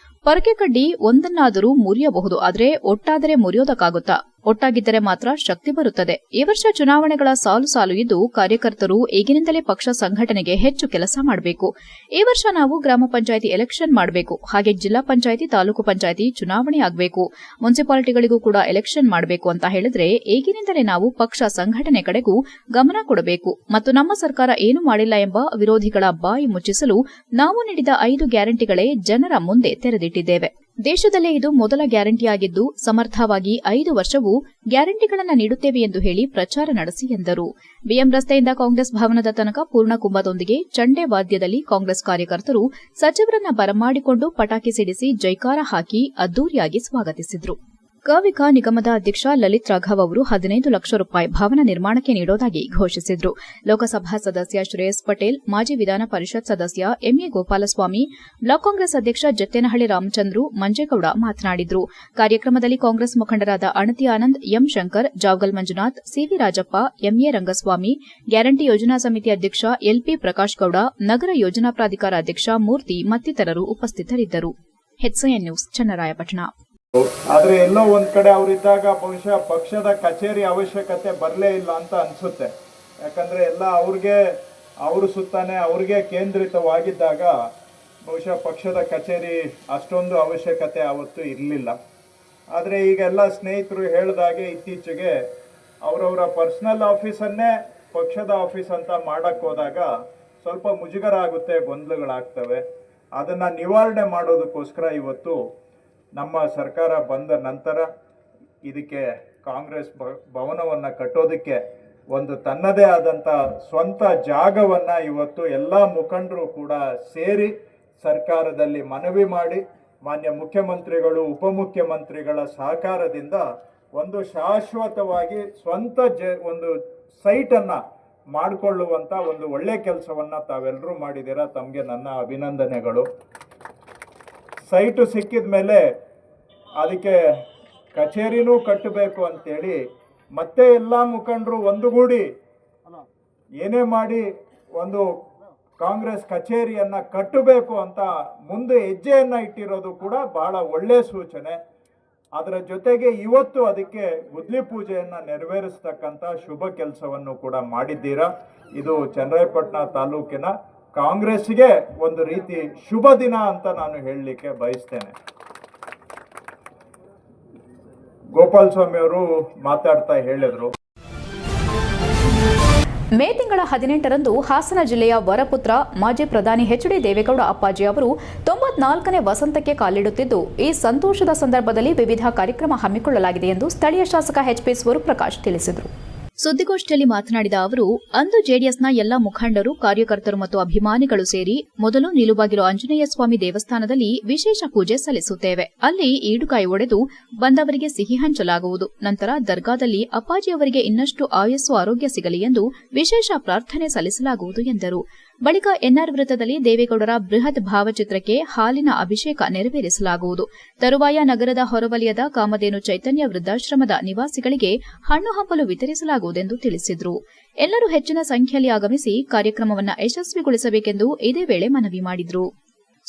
ಪೊರಕೆ ಕಡ್ಡಿ ಒಂದನ್ನಾದರೂ ಮುರಿಯಬಹುದು, ಆದರೆ ಒಟ್ಟಾದರೆ ಮುರಿಯೋದಕ್ಕಾಗುತ್ತಾ? ಒಟ್ಟಾಗಿದ್ದರೆ ಮಾತ್ರ ಶಕ್ತಿ ಬರುತ್ತದೆ. ಈ ವರ್ಷ ಚುನಾವಣೆಗಳ ಸಾಲು ಇದ್ದು, ಕಾರ್ಯಕರ್ತರು ಈಗಿನಿಂದಲೇ ಪಕ್ಷ ಸಂಘಟನೆಗೆ ಹೆಚ್ಚು ಕೆಲಸ ಮಾಡಬೇಕು. ಈ ವರ್ಷ ನಾವು ಗ್ರಾಮ ಪಂಚಾಯಿತಿ ಎಲೆಕ್ಷನ್ ಮಾಡಬೇಕು, ಹಾಗೆ ಜಿಲ್ಲಾ ಪಂಚಾಯಿತಿ, ತಾಲೂಕು ಪಂಚಾಯಿತಿ ಚುನಾವಣೆ ಆಗಬೇಕು, ಮುನ್ಸಿಪಾಲಿಟಿಗಳಿಗೂ ಕೂಡ ಎಲೆಕ್ಷನ್ ಮಾಡಬೇಕು ಅಂತ ಹೇಳಿದ್ರೆ ಈಗಿನಿಂದಲೇ ನಾವು ಪಕ್ಷ ಸಂಘಟನೆ ಕಡೆಗೂ ಗಮನ ಕೊಡಬೇಕು. ಮತ್ತು ನಮ್ಮ ಸರ್ಕಾರ ಏನು ಮಾಡಿಲ್ಲ ಎಂಬ ವಿರೋಧಿಗಳ ಬಾಯಿ ಮುಚ್ಚಿಸಲು ನಾವು ನೀಡಿದ 5 ಗ್ಯಾರಂಟಿಗಳೇ ಜನರ ಮುಂದೆ ತೆರೆದಿಟ್ಟಿದ್ದೇವೆ. ದೇಶದಲ್ಲೇ ಇದು ಮೊದಲ ಗ್ಯಾರಂಟಿಯಾಗಿದ್ದು, ಸಮರ್ಥವಾಗಿ 5 ವರ್ಷವೂ ಗ್ಯಾರಂಟಿಗಳನ್ನು ನೀಡುತ್ತೇವೆ ಎಂದು ಹೇಳಿ ಪ್ರಚಾರ ನಡೆಸಿ ಎಂದರು. ಬಿಎಂ ರಸ್ತೆಯಿಂದ ಕಾಂಗ್ರೆಸ್ ಭವನದ ತನಕ ಪೂರ್ಣ ಕುಂಭದೊಂದಿಗೆ ಚಂಡೆ ವಾದ್ಯದಲ್ಲಿ ಕಾಂಗ್ರೆಸ್ ಕಾರ್ಯಕರ್ತರು ಸಚಿವರನ್ನ ಬರಮಾಡಿಕೊಂಡು ಪಟಾಕಿ ಸಿಡಿಸಿ ಜೈಕಾರ ಹಾಕಿ ಅದ್ದೂರಿಯಾಗಿ ಸ್ವಾಗತಿಸಿದರು. ಕವಿಕಾ ನಿಗಮದ ಅಧ್ಯಕ್ಷ ಲಲಿತ್ ರಾಘವ್ ಅವರು 15 ಲಕ್ಷ ರೂಪಾಯಿ ಭವನ ನಿರ್ಮಾಣಕ್ಕೆ ನೀಡೋದಾಗಿ ಘೋಷಿಸಿದರು. ಲೋಕಸಭಾ ಸದಸ್ಯ ಶ್ರೇಯಸ್ ಪಟೇಲ್, ಮಾಜಿ ವಿಧಾನ ಪರಿಷತ್ ಸದಸ್ಯ ಎಂಎ ಗೋಪಾಲಸ್ವಾಮಿ, ಬ್ಲಾಕ್ ಕಾಂಗ್ರೆಸ್ ಅಧ್ಯಕ್ಷ ಜತ್ತೇನಹಳ್ಳಿ ರಾಮಚಂದ್ರು, ಮಂಜೇಗೌಡ ಮಾತನಾಡಿದರು. ಕಾರ್ಯಕ್ರಮದಲ್ಲಿ ಕಾಂಗ್ರೆಸ್ ಮುಖಂಡರಾದ Anati Anand, M Shankar, Javagal Manjunath, CV Rajappa, MA Rangaswamy, guarantee ಯೋಜನಾ ಸಮಿತಿ ಅಧ್ಯಕ್ಷ ಎಲ್ಪಿ ಪ್ರಕಾಶ್ ಗೌಡ, ನಗರ ಯೋಜನಾ ಪ್ರಾಧಿಕಾರ ಅಧ್ಯಕ್ಷ ಮೂರ್ತಿ ಮತ್ತಿತರರು ಉಪಸ್ಥಿತರಿದ್ದರು. HCN news Channarayapatna. ಆದ್ರೆ ಎಲ್ಲೋ ಒಂದ್ ಕಡೆ ಅವರಿದ್ದಾಗ ಬಹುಶಃ ಪಕ್ಷದ ಕಚೇರಿ ಅವಶ್ಯಕತೆ ಬರಲೇ ಇಲ್ಲ ಅಂತ ಅನ್ಸುತ್ತೆ. ಯಾಕಂದ್ರೆ ಎಲ್ಲ ಅವ್ರ ಸುತ್ತಾನೆ ಅವ್ರಿಗೆ ಕೇಂದ್ರಿತವಾಗಿದ್ದಾಗ ಬಹುಶಃ ಪಕ್ಷದ ಕಚೇರಿ ಅಷ್ಟೊಂದು ಅವಶ್ಯಕತೆ ಅವತ್ತು ಇರಲಿಲ್ಲ. ಆದರೆ ಈಗ ಎಲ್ಲ ಸ್ನೇಹಿತರು ಹೇಳಿದಾಗೆ ಇತ್ತೀಚೆಗೆ ಅವರವರ ಪರ್ಸನಲ್ ಆಫೀಸನ್ನೇ ಪಕ್ಷದ ಆಫೀಸ್ ಅಂತ ಮಾಡಕ್ ಹೋದಾಗ ಸ್ವಲ್ಪ ಮುಜುಗರ ಆಗುತ್ತೆ, ಗೊಂದಲಗಳಾಗ್ತವೆ. ಅದನ್ನು ನಿವಾರಣೆ ಮಾಡೋದಕ್ಕೋಸ್ಕರ ಇವತ್ತು ನಮ್ಮ ಸರ್ಕಾರ ಬಂದ ನಂತರ ಇದಕ್ಕೆ ಕಾಂಗ್ರೆಸ್ ಭವನವನ್ನು ಕಟ್ಟೋದಕ್ಕೆ ಒಂದು ತನ್ನದೇ ಆದಂಥ ಸ್ವಂತ ಜಾಗವನ್ನು ಇವತ್ತು ಎಲ್ಲ ಮುಖಂಡರು ಕೂಡ ಸೇರಿ ಸರ್ಕಾರದಲ್ಲಿ ಮನವಿ ಮಾಡಿ ಮಾನ್ಯ ಮುಖ್ಯಮಂತ್ರಿಗಳು, ಉಪಮುಖ್ಯಮಂತ್ರಿಗಳ ಸಹಕಾರದಿಂದ ಒಂದು ಶಾಶ್ವತವಾಗಿ ಸ್ವಂತ ಒಂದು ಸೈಟನ್ನು ಮಾಡಿಕೊಳ್ಳುವಂಥ ಒಂದು ಒಳ್ಳೆ ಕೆಲಸವನ್ನು ತಾವೆಲ್ಲರೂ ಮಾಡಿದ್ದೀರಾ. ತಮಗೆ ನನ್ನ ಅಭಿನಂದನೆಗಳು. ಸೈಟು ಸಿಕ್ಕಿದ ಮೇಲೆ ಅದಕ್ಕೆ ಕಚೇರಿನೂ ಕಟ್ಟಬೇಕು ಅಂತೇಳಿ ಮತ್ತೆ ಎಲ್ಲ ಮುಖಂಡರು ಒಂದುಗೂಡಿ ಏನೇ ಮಾಡಿ ಒಂದು ಕಾಂಗ್ರೆಸ್ ಕಚೇರಿಯನ್ನು ಕಟ್ಟಬೇಕು ಅಂತ ಮುಂದೆ ಹೆಜ್ಜೆಯನ್ನು ಇಟ್ಟಿರೋದು ಕೂಡ ಬಹಳ ಒಳ್ಳೆಯ ಸೂಚನೆ. ಅದರ ಜೊತೆಗೆ ಇವತ್ತು ಅದಕ್ಕೆ ಗುದ್ಲಿ ಪೂಜೆಯನ್ನು ನೆರವೇರಿಸ್ತಕ್ಕಂಥ ಶುಭ ಕೆಲಸವನ್ನು ಕೂಡ ಮಾಡಿದ್ದೀರಾ. ಇದು ಚನ್ನರಾಯಪಟ್ಟಣ ತಾಲೂಕಿನ ಕಾಂಗ್ರೆಸ್ಗೆ ಒಂದು ರೀತಿ ಶುಭ ದಿನ ಅಂತ ನಾನು ಹೇಳಲಿಕ್ಕೆ ಬಯಸ್ತೇನೆ. ಗೋಪಾಲ್ ಸ್ವಾಮಿ ಅವರು ಮಾತಾಡ್ತಾ ಹೇಳಿದ್ರು, ಮೇ ತಿಂಗಳ 18ರಂದು ಹಾಸನ ಜಿಲ್ಲೆಯ ವರಪುತ್ರ ಮಾಜಿ ಪ್ರಧಾನಿ ಎಚ್.ಡಿ. ದೇವೇಗೌಡ ಅಪ್ಪಾಜಿ ಅವರು 94ನೇ ವಸಂತಕ್ಕೆ ಕಾಲಿಡುತ್ತಿದ್ದು, ಈ ಸಂತೋಷದ ಸಂದರ್ಭದಲ್ಲಿ ವಿವಿಧ ಕಾರ್ಯಕ್ರಮ ಹಮ್ಮಿಕೊಳ್ಳಲಾಗಿದೆ ಎಂದು ಸ್ಥಳೀಯ ಶಾಸಕ ಎಚ್.ಪಿ. ಸ್ವರೂಪ್ರಕಾಶ್ ತಿಳಿಸಿದರು. ಸುದ್ದಿಗೋಷ್ಠಿಯಲ್ಲಿ ಮಾತನಾಡಿದ ಅವರು, ಅಂದು ಜೆಡಿಎಸ್ನ ಎಲ್ಲ ಮುಖಂಡರು, ಕಾರ್ಯಕರ್ತರು ಮತ್ತು ಅಭಿಮಾನಿಗಳು ಸೇರಿ ಮೊದಲು ನಿಲುಬಾಗಿಲು ಆಂಜನೇಯ ಸ್ವಾಮಿ ದೇವಸ್ಥಾನದಲ್ಲಿ ವಿಶೇಷ ಪೂಜೆ ಸಲ್ಲಿಸುತ್ತೇವೆ. ಅಲ್ಲಿ ಈಡುಕಾಯಿ ಒಡೆದು ಬಂದವರಿಗೆ ಸಿಹಿ ಹಂಚಲಾಗುವುದು. ನಂತರ ದರ್ಗಾದಲ್ಲಿ ಅಪ್ಪಾಜಿಯವರಿಗೆ ಇನ್ನಷ್ಟು ಆಯಸ್ಸು ಆರೋಗ್ಯ ಸಿಗಲಿ ಎಂದು ವಿಶೇಷ ಪ್ರಾರ್ಥನೆ ಸಲ್ಲಿಸಲಾಗುವುದು ಎಂದರು. ಬಳಿಕ ಎನ್ಆರ್ ವೃತ್ತದಲ್ಲಿ ದೇವೇಗೌಡರ ಬೃಹತ್ ಭಾವಚಿತ್ರಕ್ಕೆ ಹಾಲಿನ ಅಭಿಷೇಕ ನೆರವೇರಿಸಲಾಗುವುದು. ತರುವಾಯ ನಗರದ ಹೊರವಲಯದ ಕಾಮಧೇನು ಚೈತನ್ಯ ವೃದ್ಧಾಶ್ರಮದ ನಿವಾಸಿಗಳಿಗೆ ಹಣ್ಣು ಹಂಪಲು ವಿತರಿಸಲಾಗುವುದೆಂದು ತಿಳಿಸಿದರು. ಎಲ್ಲರೂ ಹೆಚ್ಚಿನ ಸಂಖ್ಯೆಯಲ್ಲಿ ಆಗಮಿಸಿ ಕಾರ್ಯಕ್ರಮವನ್ನು ಯಶಸ್ವಿಗೊಳಿಸಬೇಕೆಂದು ಇದೇ ವೇಳೆ ಮನವಿ ಮಾಡಿದರು.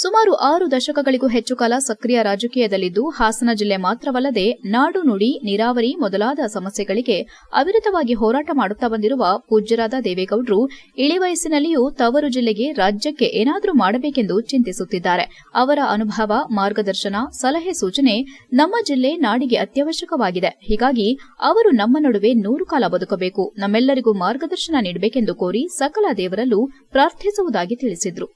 ಸುಮಾರು 6 ದಶಕಗಳಿಗೂ ಹೆಚ್ಚು ಕಾಲ ಸಕ್ರಿಯ ರಾಜಕೀಯದಲ್ಲಿದ್ದು, ಹಾಸನ ಜಿಲ್ಲೆ ಮಾತ್ರವಲ್ಲದೆ ನಾಡು ನುಡಿ, ನೀರಾವರಿ ಮೊದಲಾದ ಸಮಸ್ಯೆಗಳಿಗೆ ಅವಿರತವಾಗಿ ಹೋರಾಟ ಮಾಡುತ್ತಾ ಬಂದಿರುವ ಪೂಜ್ಯರಾದ ದೇವೇಗೌಡರು ಇಳಿವಯಸ್ಸಿನಲ್ಲಿಯೂ ತವರು ಜಿಲ್ಲೆಗೆ, ರಾಜ್ಯಕ್ಕೆ ಏನಾದರೂ ಮಾಡಬೇಕೆಂದು ಚಿಂತಿಸುತ್ತಿದ್ದಾರೆ. ಅವರ ಅನುಭವ, ಮಾರ್ಗದರ್ಶನ, ಸಲಹೆ, ಸೂಚನೆ ನಮ್ಮ ಜಿಲ್ಲೆ, ನಾಡಿಗೆ ಅತ್ಯವಶ್ಯಕವಾಗಿದೆ. ಹೀಗಾಗಿ ಅವರು ನಮ್ಮ ನಡುವೆ 100 ಕಾಲ ಬದುಕಬೇಕು, ನಮ್ಮೆಲ್ಲರಿಗೂ ಮಾರ್ಗದರ್ಶನ ನೀಡಬೇಕೆಂದು ಕೋರಿ ಸಕಲ ದೇವರಲ್ಲೂ ಪ್ರಾರ್ಥಿಸುವುದಾಗಿ ತಿಳಿಸಿದರು.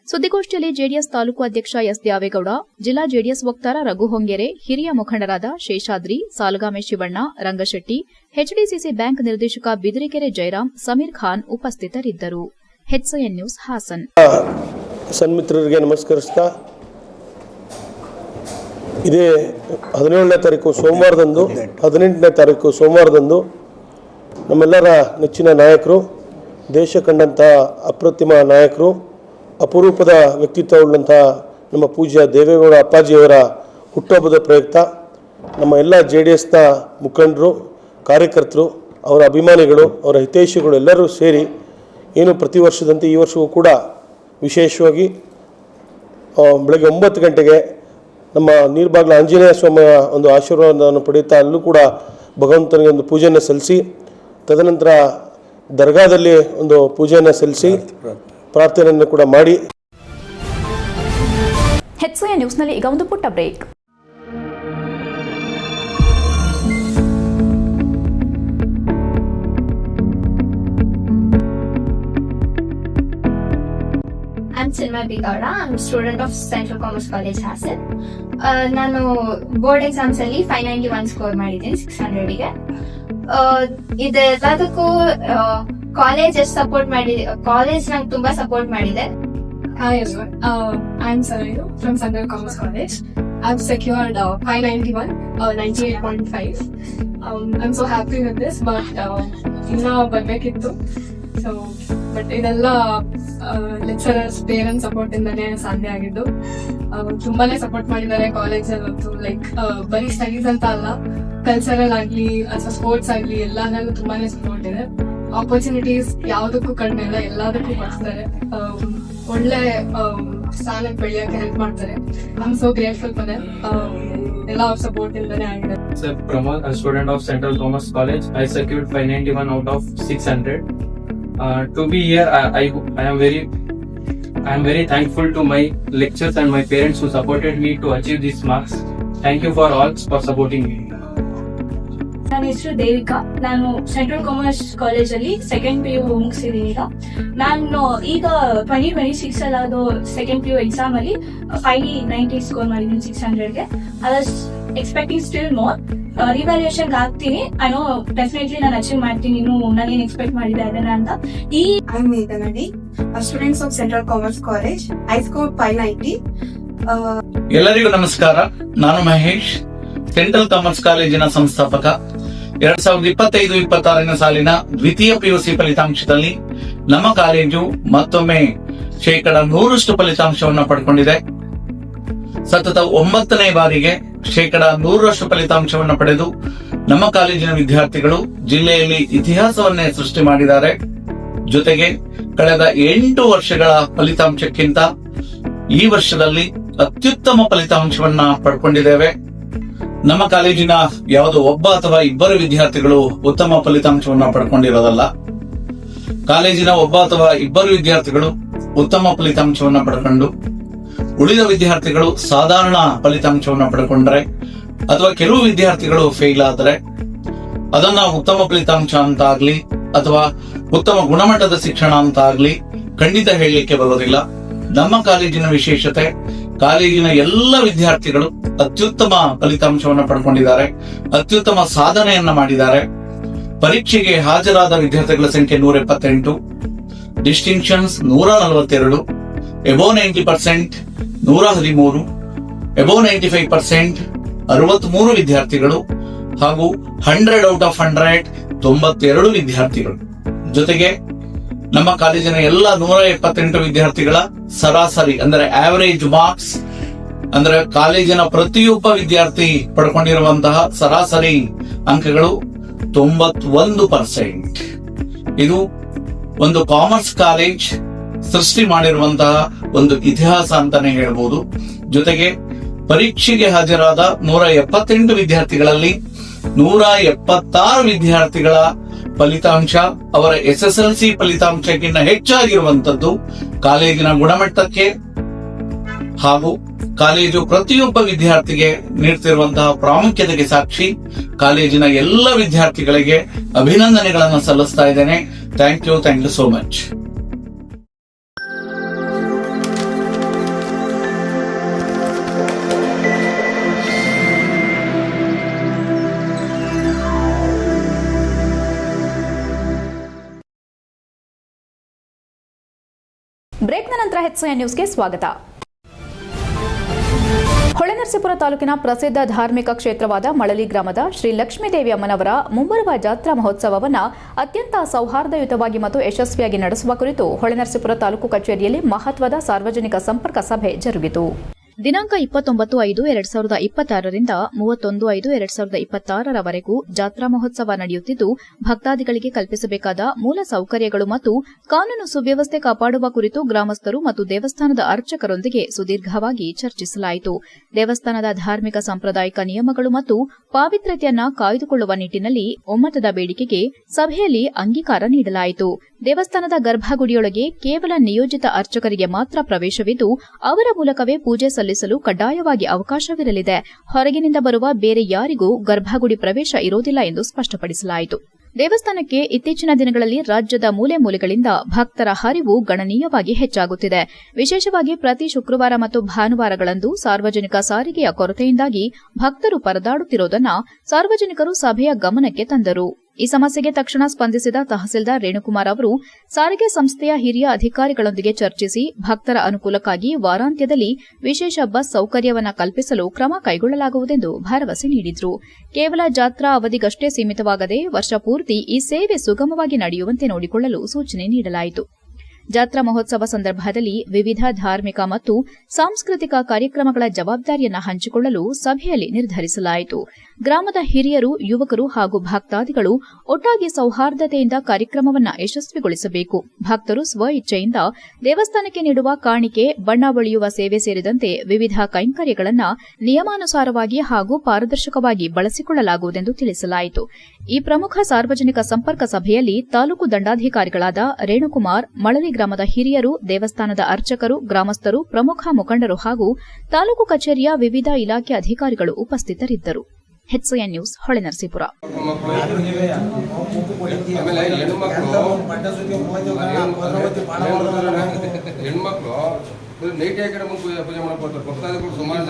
ಸುದ್ದಿಗೋಷ್ಠಿಯಲ್ಲಿ ಜೆಡಿಎಸ್ ತಾಲೂಕು ಅಧ್ಯಕ್ಷ ಎಸ್ ದ್ಯಾವೇಗೌಡ, ಜಿಲ್ಲಾ ಜೆಡಿಎಸ್ ವಕ್ತಾರ ರಘು ಹೊಂಗೆರೆ, ಹಿರಿಯ ಮುಖಂಡರಾದ ಶೇಷಾದ್ರಿ, ಸಾಲಗಾಮೆ ಶಿವಣ್ಣ, ರಂಗಶೆಟ್ಟಿ, ಎಚ್ಡಿಸಿಸಿ ಬ್ಯಾಂಕ್ ನಿರ್ದೇಶಕ ಬಿದಿರೆಕೆರೆ ಜಯರಾಮ್, ಸಮೀರ್ ಖಾನ್ ಉಪಸ್ಥಿತರಿದ್ದರು. HCN news Hassan. ಸನ್ಮಿತ್ರರಿಗೆ ನಮಸ್ಕರಿಸ್ತಾ, ಇದೇ 17ನೇ ತಾರೀಕು ಸೋಮವಾರದಂದು 18ನೇ ತಾರೀಕು ಸೋಮವಾರದಂದು ನಮ್ಮೆಲ್ಲರ ನೆಚ್ಚಿನ ನಾಯಕರು, ದೇಶ ಕಂಡಂಥ ಅಪ್ರತಿಮ ನಾಯಕರು, ಅಪರೂಪದ ವ್ಯಕ್ತಿತ್ವವುಳ್ಳಂಥ ನಮ್ಮ ಪೂಜ್ಯ ದೇವೇಗೌಡ ಅಪ್ಪಾಜಿಯವರ ಹುಟ್ಟುಹಬ್ಬದ ಪ್ರಯುಕ್ತ ನಮ್ಮ ಎಲ್ಲ JDSನ ಮುಖಂಡರು, ಕಾರ್ಯಕರ್ತರು, ಅವರ ಅಭಿಮಾನಿಗಳು, ಅವರ ಹಿತೈಷಿಗಳು ಎಲ್ಲರೂ ಸೇರಿ ಏನು ಪ್ರತಿ ವರ್ಷದಂತೆ ಈ ವರ್ಷವೂ ಕೂಡ ವಿಶೇಷವಾಗಿ ಬೆಳಗ್ಗೆ 9 ಗಂಟೆಗೆ ನಮ್ಮ ನೀರ್ಬಾಗ್ಲ ಆಂಜನೇಯ ಸ್ವಾಮಿಯ ಒಂದು ಆಶೀರ್ವಾದವನ್ನು ಪಡೆಯುತ್ತಾ ಅಲ್ಲೂ ಕೂಡ ಭಗವಂತನಿಗೆ ಒಂದು ಪೂಜೆಯನ್ನು ಸಲ್ಲಿಸಿ, ತದನಂತರ ದರ್ಗಾದಲ್ಲಿ ಒಂದು ಪೂಜೆಯನ್ನು ಸಲ್ಲಿಸಿ ಪ್ರಾರ್ಥನೆಯನ್ನು ಕೂಡ ಮಾಡಿ. HCN ನ್ಯೂಸ್ನಲ್ಲಿ ಈಗ ಒಂದು ಪುಟ್ಟ break. I'm Chinmay B. Gowda. I'm a student of Central Commerce College, Hassan. ನಾನು ಬೋರ್ಡ್ ಎಕ್ಸಾಮ್ಸ್ ಅಲ್ಲಿ 591 ಸ್ಕೋರ್ ಮಾಡಿದ್ದೀನಿ 600ಗೆ. ಇದೆಲ್ಲದಕ್ಕೂ ಕಾಲೇಜ್ ಎಷ್ಟು ಸಪೋರ್ಟ್ ಮಾಡಿದೆ, ಕಾಲೇಜ್ ನಂಗೆ ತುಂಬಾ ಸಪೋರ್ಟ್ ಮಾಡಿದೆ. Hi everyone, I'm Sarayu from Central Commerce College. I've secured 591, 98.5. I'm so happy with this, but ಇನ್ನೂ ಬರ್ಬೇಕಿತ್ತು. ಬಟ್ ಇದೆಲ್ಲ ಲೆಕ್ಚರರ್ಸ್, ಪೇರೆಂಟ್ಸ್ ಸಪೋರ್ಟ್ ಇಂದಾನೆ ಸಾಧ್ಯ ಆಗಿದ್ದು. ತುಂಬಾನೇ ಸಪೋರ್ಟ್ ಮಾಡಿದ್ದಾರೆ ಕಾಲೇಜಲ್ಲಿ ಅಂತೂ. ಲೈಕ್ ಬರೀ ಸ್ಟಡೀಸ್ ಅಂತ ಅಲ್ಲ, ಕಲ್ಚರಲ್ ಆಗ್ಲಿ ಅಥವಾ ಸ್ಪೋರ್ಟ್ಸ್ ಆಗ್ಲಿ ಎಲ್ಲಾದ್ರಲ್ಲೂ ತುಂಬಾನೇ ಸಪೋರ್ಟ್ ಇದೆ. ಆಪರ್ಚುನಿಟೀಸ್ ಯಾವುದಕ್ಕೂ ಕಡಿಮೆ ಇಲ್ಲ, ಎಲ್ಲದಕ್ಕೂ ಕೊಡ್ತಾರೆ. ಒಳ್ಳೆ ಸ್ಥಾನಕ್ಕೆ ಬೆಳೆಯೋಕೆ ಹೆಲ್ಪ್ ಮಾಡ್ತಾರೆ. I'm so grateful for them. ಎಲ್ಲ ಅವ್ರ ಸಪೋರ್ಟ್ ಇಂದಾನೆ ಆಗಿದೆ. Pramod, a student of Central Commerce College. I secured 591 out of 600. To be here, I am very thankful to my lecturers and my parents who supported me to achieve these marks. Thank you for all for supporting me. ನನ್ನ ಹೆಸರು ದೇವಿಕಾ. ನಾನು central commerce ಕಾಲೇಜಲ್ಲಿ second PU ಮುಗಿಸಿದೀನಿ. ನಾನು ಈಗ 2026 ಅದು second PU exam ಅಲ್ಲಿ 590 score ಮಾಡಿದ್ದೀನಿ 600ಗೆ. Expecting still more. ರಿವ್ಯಾಲ್ಯೂಯೇಷನ್ ಆಗ್ತೀನಿ. ಐ ನೋ ಡೆಫಿನೆಟ್ಲಿ ನಾನು ಅಚೀವ್ ಮಾಡ್ತೀನಿ. ಇನ್ನು ನಾನೇನು ಎಕ್ಸ್ಪೆಕ್ಟ್ ಮಾಡಿದೆ ಅದನ್ನ ಅಂತ. I'm Meganadi, students of Central Commerce College. I scored 590. ಎಲ್ಲರಿಗೂ ನಮಸ್ಕಾರ. ನಾನು ಮಹೇಶ್, ಸೆಂಟ್ರಲ್ ಕಾಮರ್ಸ್ ಕಾಲೇಜಿನ ಸಂಸ್ಥಾಪಕ. 2025-26 ಸಾಲಿನ ದ್ವಿತೀಯ PUC ಫಲಿತಾಂಶದಲ್ಲಿ ನಮ್ಮ ಕಾಲೇಜು ಮತ್ತೊಮ್ಮೆ 100% ಫಲಿತಾಂಶವನ್ನು ಪಡ್ಕೊಂಡಿದೆ. ಸತತ 9ನೇ ಬಾರಿಗೆ 100% ಫಲಿತಾಂಶವನ್ನು ಪಡೆದು ನಮ್ಮ ಕಾಲೇಜಿನ ವಿದ್ಯಾರ್ಥಿಗಳು ಜಿಲ್ಲೆಯಲ್ಲಿ ಇತಿಹಾಸವನ್ನೇ ಸೃಷ್ಟಿ ಮಾಡಿದ್ದಾರೆ. ಜೊತೆಗೆ ಕಳೆದ 8 ವರ್ಷಗಳ ಫಲಿತಾಂಶಕ್ಕಿಂತ ಈ ವರ್ಷದಲ್ಲಿ ಅತ್ಯುತ್ತಮ ಫಲಿತಾಂಶವನ್ನ ಪಡ್ಕೊಂಡಿದ್ದೇವೆ. ನಮ್ಮ ಕಾಲೇಜಿನ ಯಾವುದೋ ಒಬ್ಬ ಅಥವಾ ಇಬ್ಬರು ವಿದ್ಯಾರ್ಥಿಗಳು ಉತ್ತಮ ಫಲಿತಾಂಶವನ್ನ ಪಡ್ಕೊಂಡಿರೋದಲ್ಲ. ಕಾಲೇಜಿನ ಒಬ್ಬ ಅಥವಾ ಇಬ್ಬರು ವಿದ್ಯಾರ್ಥಿಗಳು ಉತ್ತಮ ಫಲಿತಾಂಶವನ್ನ ಪಡ್ಕೊಂಡು ಉಳಿದ ವಿದ್ಯಾರ್ಥಿಗಳು ಸಾಧಾರಣ ಫಲಿತಾಂಶವನ್ನ ಪಡ್ಕೊಂಡ್ರೆ ಅಥವಾ ಕೆಲವು ವಿದ್ಯಾರ್ಥಿಗಳು ಫೇಲ್ ಆದ್ರೆ ಅದನ್ನ ಉತ್ತಮ ಫಲಿತಾಂಶ ಅಂತ ಆಗ್ಲಿ ಅಥವಾ ಉತ್ತಮ ಗುಣಮಟ್ಟದ ಶಿಕ್ಷಣ ಅಂತ ಆಗ್ಲಿ ಖಂಡಿತ ಹೇಳಲಿಕ್ಕೆ ಬರೋದಿಲ್ಲ. ನಮ್ಮ ಕಾಲೇಜಿನ ವಿಶೇಷತೆ, ಕಾಲೇಜಿನ ಎಲ್ಲ ವಿದ್ಯಾರ್ಥಿಗಳು ಅತ್ಯುತ್ತಮ ಫಲಿತಾಂಶವನ್ನು ಪಡ್ಕೊಂಡಿದ್ದಾರೆ, ಅತ್ಯುತ್ತಮ ಸಾಧನೆಯನ್ನ ಮಾಡಿದ್ದಾರೆ. ಪರೀಕ್ಷೆಗೆ ಹಾಜರಾದ ವಿದ್ಯಾರ್ಥಿಗಳ ಸಂಖ್ಯೆ 178, ಡಿಸ್ಟಿಂಕ್ಷನ್ಸ್ 142, ಎಬೋವ್ 90% 113, ಎಬೋವ್ 95% 63 ವಿದ್ಯಾರ್ಥಿಗಳು ಹಾಗೂ 100 ಔಟ್ ಆಫ್ 100 92 ವಿದ್ಯಾರ್ಥಿಗಳು. ಜೊತೆಗೆ ನಮ್ಮ ಕಾಲೇಜಿನ ಎಲ್ಲ 178 ವಿದ್ಯಾರ್ಥಿಗಳ ಸರಾಸರಿ ಅಂದ್ರೆ ಆವರೇಜ್ ಮಾರ್ಕ್ಸ್ ಅಂದ್ರೆ ಕಾಲೇಜಿನ ಪ್ರತಿಯೊಬ್ಬ ವಿದ್ಯಾರ್ಥಿ ಪಡ್ಕೊಂಡಿರುವಂತಹ ಸರಾಸರಿ ಅಂಕಗಳು 91%. ಇದು ಒಂದು ಕಾಮರ್ಸ್ ಕಾಲೇಜ್ ಸೃಷ್ಟಿ ಮಾಡಿರುವಂತಹ ಒಂದು ಇತಿಹಾಸ ಅಂತಾನೆ ಹೇಳ್ಬೋದು. ಜೊತೆಗೆ ಪರೀಕ್ಷೆಗೆ ಹಾಜರಾದ 178 ವಿದ್ಯಾರ್ಥಿಗಳಲ್ಲಿ 176 ವಿದ್ಯಾರ್ಥಿಗಳ ಫಲಿತಾಂಶ ಅವರ SSLC ಫಲಿತಾಂಶಕ್ಕಿಂತ ಹೆಚ್ಚಾಗಿರುವಂತದ್ದು ಕಾಲೇಜಿನ ಗುಣಮಟ್ಟಕ್ಕೆ ಹಾಗೂ ಕಾಲೇಜು ಪ್ರತಿಯೊಬ್ಬ ವಿದ್ಯಾರ್ಥಿಗೆ ನೀಡುತ್ತಿರುವಂತಹ ಪ್ರಾಮುಖ್ಯತೆಗೆ ಸಾಕ್ಷಿ. ಕಾಲೇಜಿನ ಎಲ್ಲ ವಿದ್ಯಾರ್ಥಿಗಳಿಗೆ ಅಭಿನಂದನೆಗಳನ್ನು ಸಲ್ಲಿಸ್ತಾ ಇದ್ದೇನೆ. Thank you so much. ಬ್ರೇಕ್ನ ನಂತರ HCN ನ್ಯೂಸ್ಗೆ ಸ್ವಾಗತ. ಹೊಳೆನರಸೀಪುರ ತಾಲೂಕಿನ ಪ್ರಸಿದ್ಧ ಧಾರ್ಮಿಕ ಕ್ಷೇತ್ರವಾದ ಮಳಲಿ ಗ್ರಾಮದ ಶ್ರೀ ಲಕ್ಷ್ಮೀದೇವಿ ಅಮ್ಮನವರ ಮುಂಬರುವ ಜಾತ್ರಾ ಮಹೋತ್ಸವವನ್ನು ಅತ್ಯಂತ ಸೌಹಾರ್ದಯುತವಾಗಿ ಮತ್ತು ಯಶಸ್ವಿಯಾಗಿ ನಡೆಸುವ ಕುರಿತು ಹೊಳೆನರಸೀಪುರ ತಾಲೂಕು ಕಚೇರಿಯಲ್ಲಿ ಮಹತ್ವದ ಸಾರ್ವಜನಿಕ ಸಂಪರ್ಕ ಸಭೆ ಜರುಗಿತು. ದಿನಾಂಕ 29/5/2026 ರಿಂದ 31/5/2026 ಜಾತ್ರಾ ಮಹೋತ್ಸವ ನಡೆಯುತ್ತಿದ್ದು, ಭಕ್ತಾದಿಗಳಿಗೆ ಕಲ್ಪಿಸಬೇಕಾದ ಮೂಲ ಸೌಕರ್ಯಗಳು ಮತ್ತು ಕಾನೂನು ಸುವ್ಯವಸ್ಥೆ ಕಾಪಾಡುವ ಕುರಿತು ಗ್ರಾಮಸ್ಥರು ಮತ್ತು ದೇವಸ್ಥಾನದ ಅರ್ಚಕರೊಂದಿಗೆ ಸುದೀರ್ಘವಾಗಿ ಚರ್ಚಿಸಲಾಯಿತು. ದೇವಸ್ಥಾನದ ಧಾರ್ಮಿಕ ಸಾಂಪ್ರದಾಯಿಕ ನಿಯಮಗಳು ಮತ್ತು ಪಾವಿತ್ರ್ಯತೆಯನ್ನ ಕಾಯ್ದುಕೊಳ್ಳುವ ನಿಟ್ಟಿನಲ್ಲಿ ಒಮ್ಮತದ ಬೇಡಿಕೆಗೆ ಸಭೆಯಲ್ಲಿ ಅಂಗೀಕಾರ ನೀಡಲಾಯಿತು. ದೇವಸ್ಥಾನದ ಗರ್ಭಗುಡಿಯೊಳಗೆ ಕೇವಲ ನಿಯೋಜಿತ ಅರ್ಚಕರಿಗೆ ಮಾತ್ರ ಪ್ರವೇಶವಿದ್ದು, ಅವರ ಮೂಲಕವೇ ಪೂಜೆ ಸಲ್ಲಿಸಲು ಕಡ್ಡಾಯವಾಗಿ ಅವಕಾಶವಿರಲಿದೆ. ಹೊರಗಿನಿಂದ ಬರುವ ಬೇರೆ ಯಾರಿಗೂ ಗರ್ಭಗುಡಿ ಪ್ರವೇಶ ಇರೋದಿಲ್ಲ ಎಂದು ಸ್ಪಷ್ಟಪಡಿಸಲಾಯಿತು. ದೇವಸ್ಥಾನಕ್ಕೆ ಇತ್ತೀಚಿನ ದಿನಗಳಲ್ಲಿ ರಾಜ್ಯದ ಮೂಲೆ ಮೂಲೆಗಳಿಂದ ಭಕ್ತರ ಹರಿವು ಗಣನೀಯವಾಗಿ ಹೆಚ್ಚಾಗುತ್ತಿದೆ. ವಿಶೇಷವಾಗಿ ಪ್ರತಿ ಶುಕ್ರವಾರ ಮತ್ತು ಭಾನುವಾರಗಳಂದು ಸಾರ್ವಜನಿಕ ಸಾರಿಗೆಯ ಕೊರತೆಯಿಂದಾಗಿ ಭಕ್ತರು ಪರದಾಡುತ್ತಿರುವುದನ್ನು ಸಾರ್ವಜನಿಕರು ಸಭೆಯ ಗಮನಕ್ಕೆ ತಂದರು. ಈ ಸಮಸ್ಯೆಗೆ ತಕ್ಷಣ ಸ್ಪಂದಿಸಿದ ತಹಸೀಲ್ದಾರ್ ರೇಣುಕುಮಾರ್ ಅವರು ಸಾರಿಗೆ ಸಂಸ್ಥೆಯ ಹಿರಿಯ ಅಧಿಕಾರಿಗಳೊಂದಿಗೆ ಚರ್ಚಿಸಿ ಭಕ್ತರ ಅನುಕೂಲಕ್ಕಾಗಿ ವಾರಾಂತ್ಯದಲ್ಲಿ ವಿಶೇಷ ಬಸ್ ಸೌಕರ್ಯವನ್ನು ಕಲ್ಪಿಸಲು ಕ್ರಮ ಕೈಗೊಳ್ಳಲಾಗುವುದೆಂದು ಭರವಸೆ ನೀಡಿದರು. ಕೇವಲ ಜಾತ್ರಾ ಅವಧಿಗಷ್ಟೇ ಸೀಮಿತವಾಗದೆ ವರ್ಷ ಪೂರ್ತಿ ಈ ಸೇವೆ ಸುಗಮವಾಗಿ ನಡೆಯುವಂತೆ ನೋಡಿಕೊಳ್ಳಲು ಸೂಚನೆ ನೀಡಲಾಯಿತು. ಜಾತ್ರಾ ಮಹೋತ್ಸವ ಸಂದರ್ಭದಲ್ಲಿ ವಿವಿಧ ಧಾರ್ಮಿಕ ಮತ್ತು ಸಾಂಸ್ಕೃತಿಕ ಕಾರ್ಯಕ್ರಮಗಳ ಜವಾಬ್ದಾರಿಯನ್ನು ಹಂಚಿಕೊಳ್ಳಲು ಸಭೆಯಲ್ಲಿ ನಿರ್ಧರಿಸಲಾಯಿತು. ಗ್ರಾಮದ ಹಿರಿಯರು, ಯುವಕರು ಹಾಗೂ ಭಕ್ತಾದಿಗಳು ಒಟ್ಟಾಗಿ ಸೌಹಾರ್ದತೆಯಿಂದ ಕಾರ್ಯಕ್ರಮವನ್ನು ಯಶಸ್ವಿಗೊಳಿಸಬೇಕು. ಭಕ್ತರು ಸ್ವ ಇಚ್ಛೆಯಿಂದ ದೇವಸ್ಥಾನಕ್ಕೆ ನೀಡುವ ಕಾಣಿಕೆ, ಬಣ್ಣ ಬಳಿಯುವ ಸೇವೆ ಸೇರಿದಂತೆ ವಿವಿಧ ಕೈಂಕರ್ಯಗಳನ್ನು ನಿಯಮಾನುಸಾರವಾಗಿ ಹಾಗೂ ಪಾರದರ್ಶಕವಾಗಿ ಬಳಸಿಕೊಳ್ಳಲಾಗುವುದೆಂದು ತಿಳಿಸಲಾಯಿತು. ಈ ಪ್ರಮುಖ ಸಾರ್ವಜನಿಕ ಸಂಪರ್ಕ ಸಭೆಯಲ್ಲಿ ತಾಲೂಕು ದಂಡಾಧಿಕಾರಿಗಳಾದ ರೇಣುಕುಮಾರ್, ಮಳಲಿ ಗ್ರಾಮದ ಹಿರಿಯರು, ದೇವಸ್ಥಾನದ ಅರ್ಚಕರು, ಗ್ರಾಮಸ್ಥರು, ಪ್ರಮುಖ ಮುಖಂಡರು ಹಾಗೂ ತಾಲೂಕು ಕಚೇರಿಯ ವಿವಿಧ ಇಲಾಖೆ ಅಧಿಕಾರಿಗಳು ಉಪಸ್ಥಿತರಿದ್ದರು. HCN news Holenarasipura. ಹೆಣ್ಮಕ್ಳು ನೈಟ್ ಯಾಕಡೆ ಮುಂದೆ ಪೂಜೆ ಮಾಡಕ್ ಹೋಗ್ತಾರೆ. ಭಕ್ತಾದಿಗಳು ಸುಮಾರು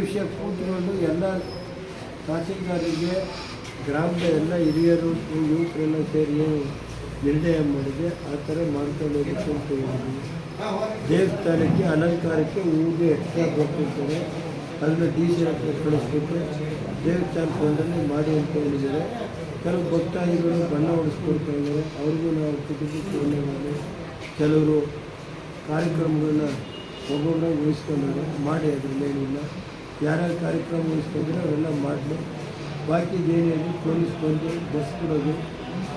ವಿಷಯ ಕೂತ್ಕೊಂಡು ಎಲ್ಲ ತಹಸೀಲ್ದಾರಿಗೆ ಗ್ರಾಮದ ಎಲ್ಲ ಹಿರಿಯರು ಯುವಕರೆಲ್ಲ ಸೇರಿ ನಿರ್ಣಯ ಮಾಡಿದೆ. ಆ ಥರ ಮಾಡ್ಕೊಂಡು ಹೋಗಕ್ಕೆ ಅಂತ ಹೇಳಿದ್ವಿ. ದೇವಸ್ಥಾನಕ್ಕೆ ಅಲಂಕಾರಕ್ಕೆ ಹೂವಿಗೆ ಎಕ್ಸ್ಟ್ರಾ ಕೊಟ್ಟಿರ್ತಾರೆ, ಅದನ್ನು DC ಹತ್ರ ಕಳಿಸ್ಬಿಟ್ಟು ದೇವಸ್ಥಾನ ಫಂಡಲ್ಲಿ ಮಾಡಿ ಅಂತ ಹೇಳಿದ್ದಾರೆ. ಕೆಲವು ಭಕ್ತಾದಿಗಳು ಬಣ್ಣ ಹೊಡಿಸ್ಕೊಡ್ತಾ ಇದ್ದಾರೆ, ಅವ್ರಿಗೂ ನಾವು ಕುಟುಂಬಕ್ಕೆ ಒಳ್ಳೆ ಮಾಡಿ ಕೆಲವರು ಕಾರ್ಯಕ್ರಮಗಳನ್ನ ಒಬ್ಬೊಬ್ಬರ ಉಳಿಸ್ಕೊಂಡಾರೆ ಮಾಡಿ. ಅದರಲ್ಲೇನಿಲ್ಲ, ಯಾರ್ಯಾರು ಕಾರ್ಯಕ್ರಮ ಉಳಿಸ್ಕೊಂಡ್ರೆ ಅವೆಲ್ಲ ಮಾಡಲಿ. ಬಾಕಿ ಏನೇನು ಪೊಲೀಸ್ ಬಂದು ಬಸ್ ಕೊಡೋದು,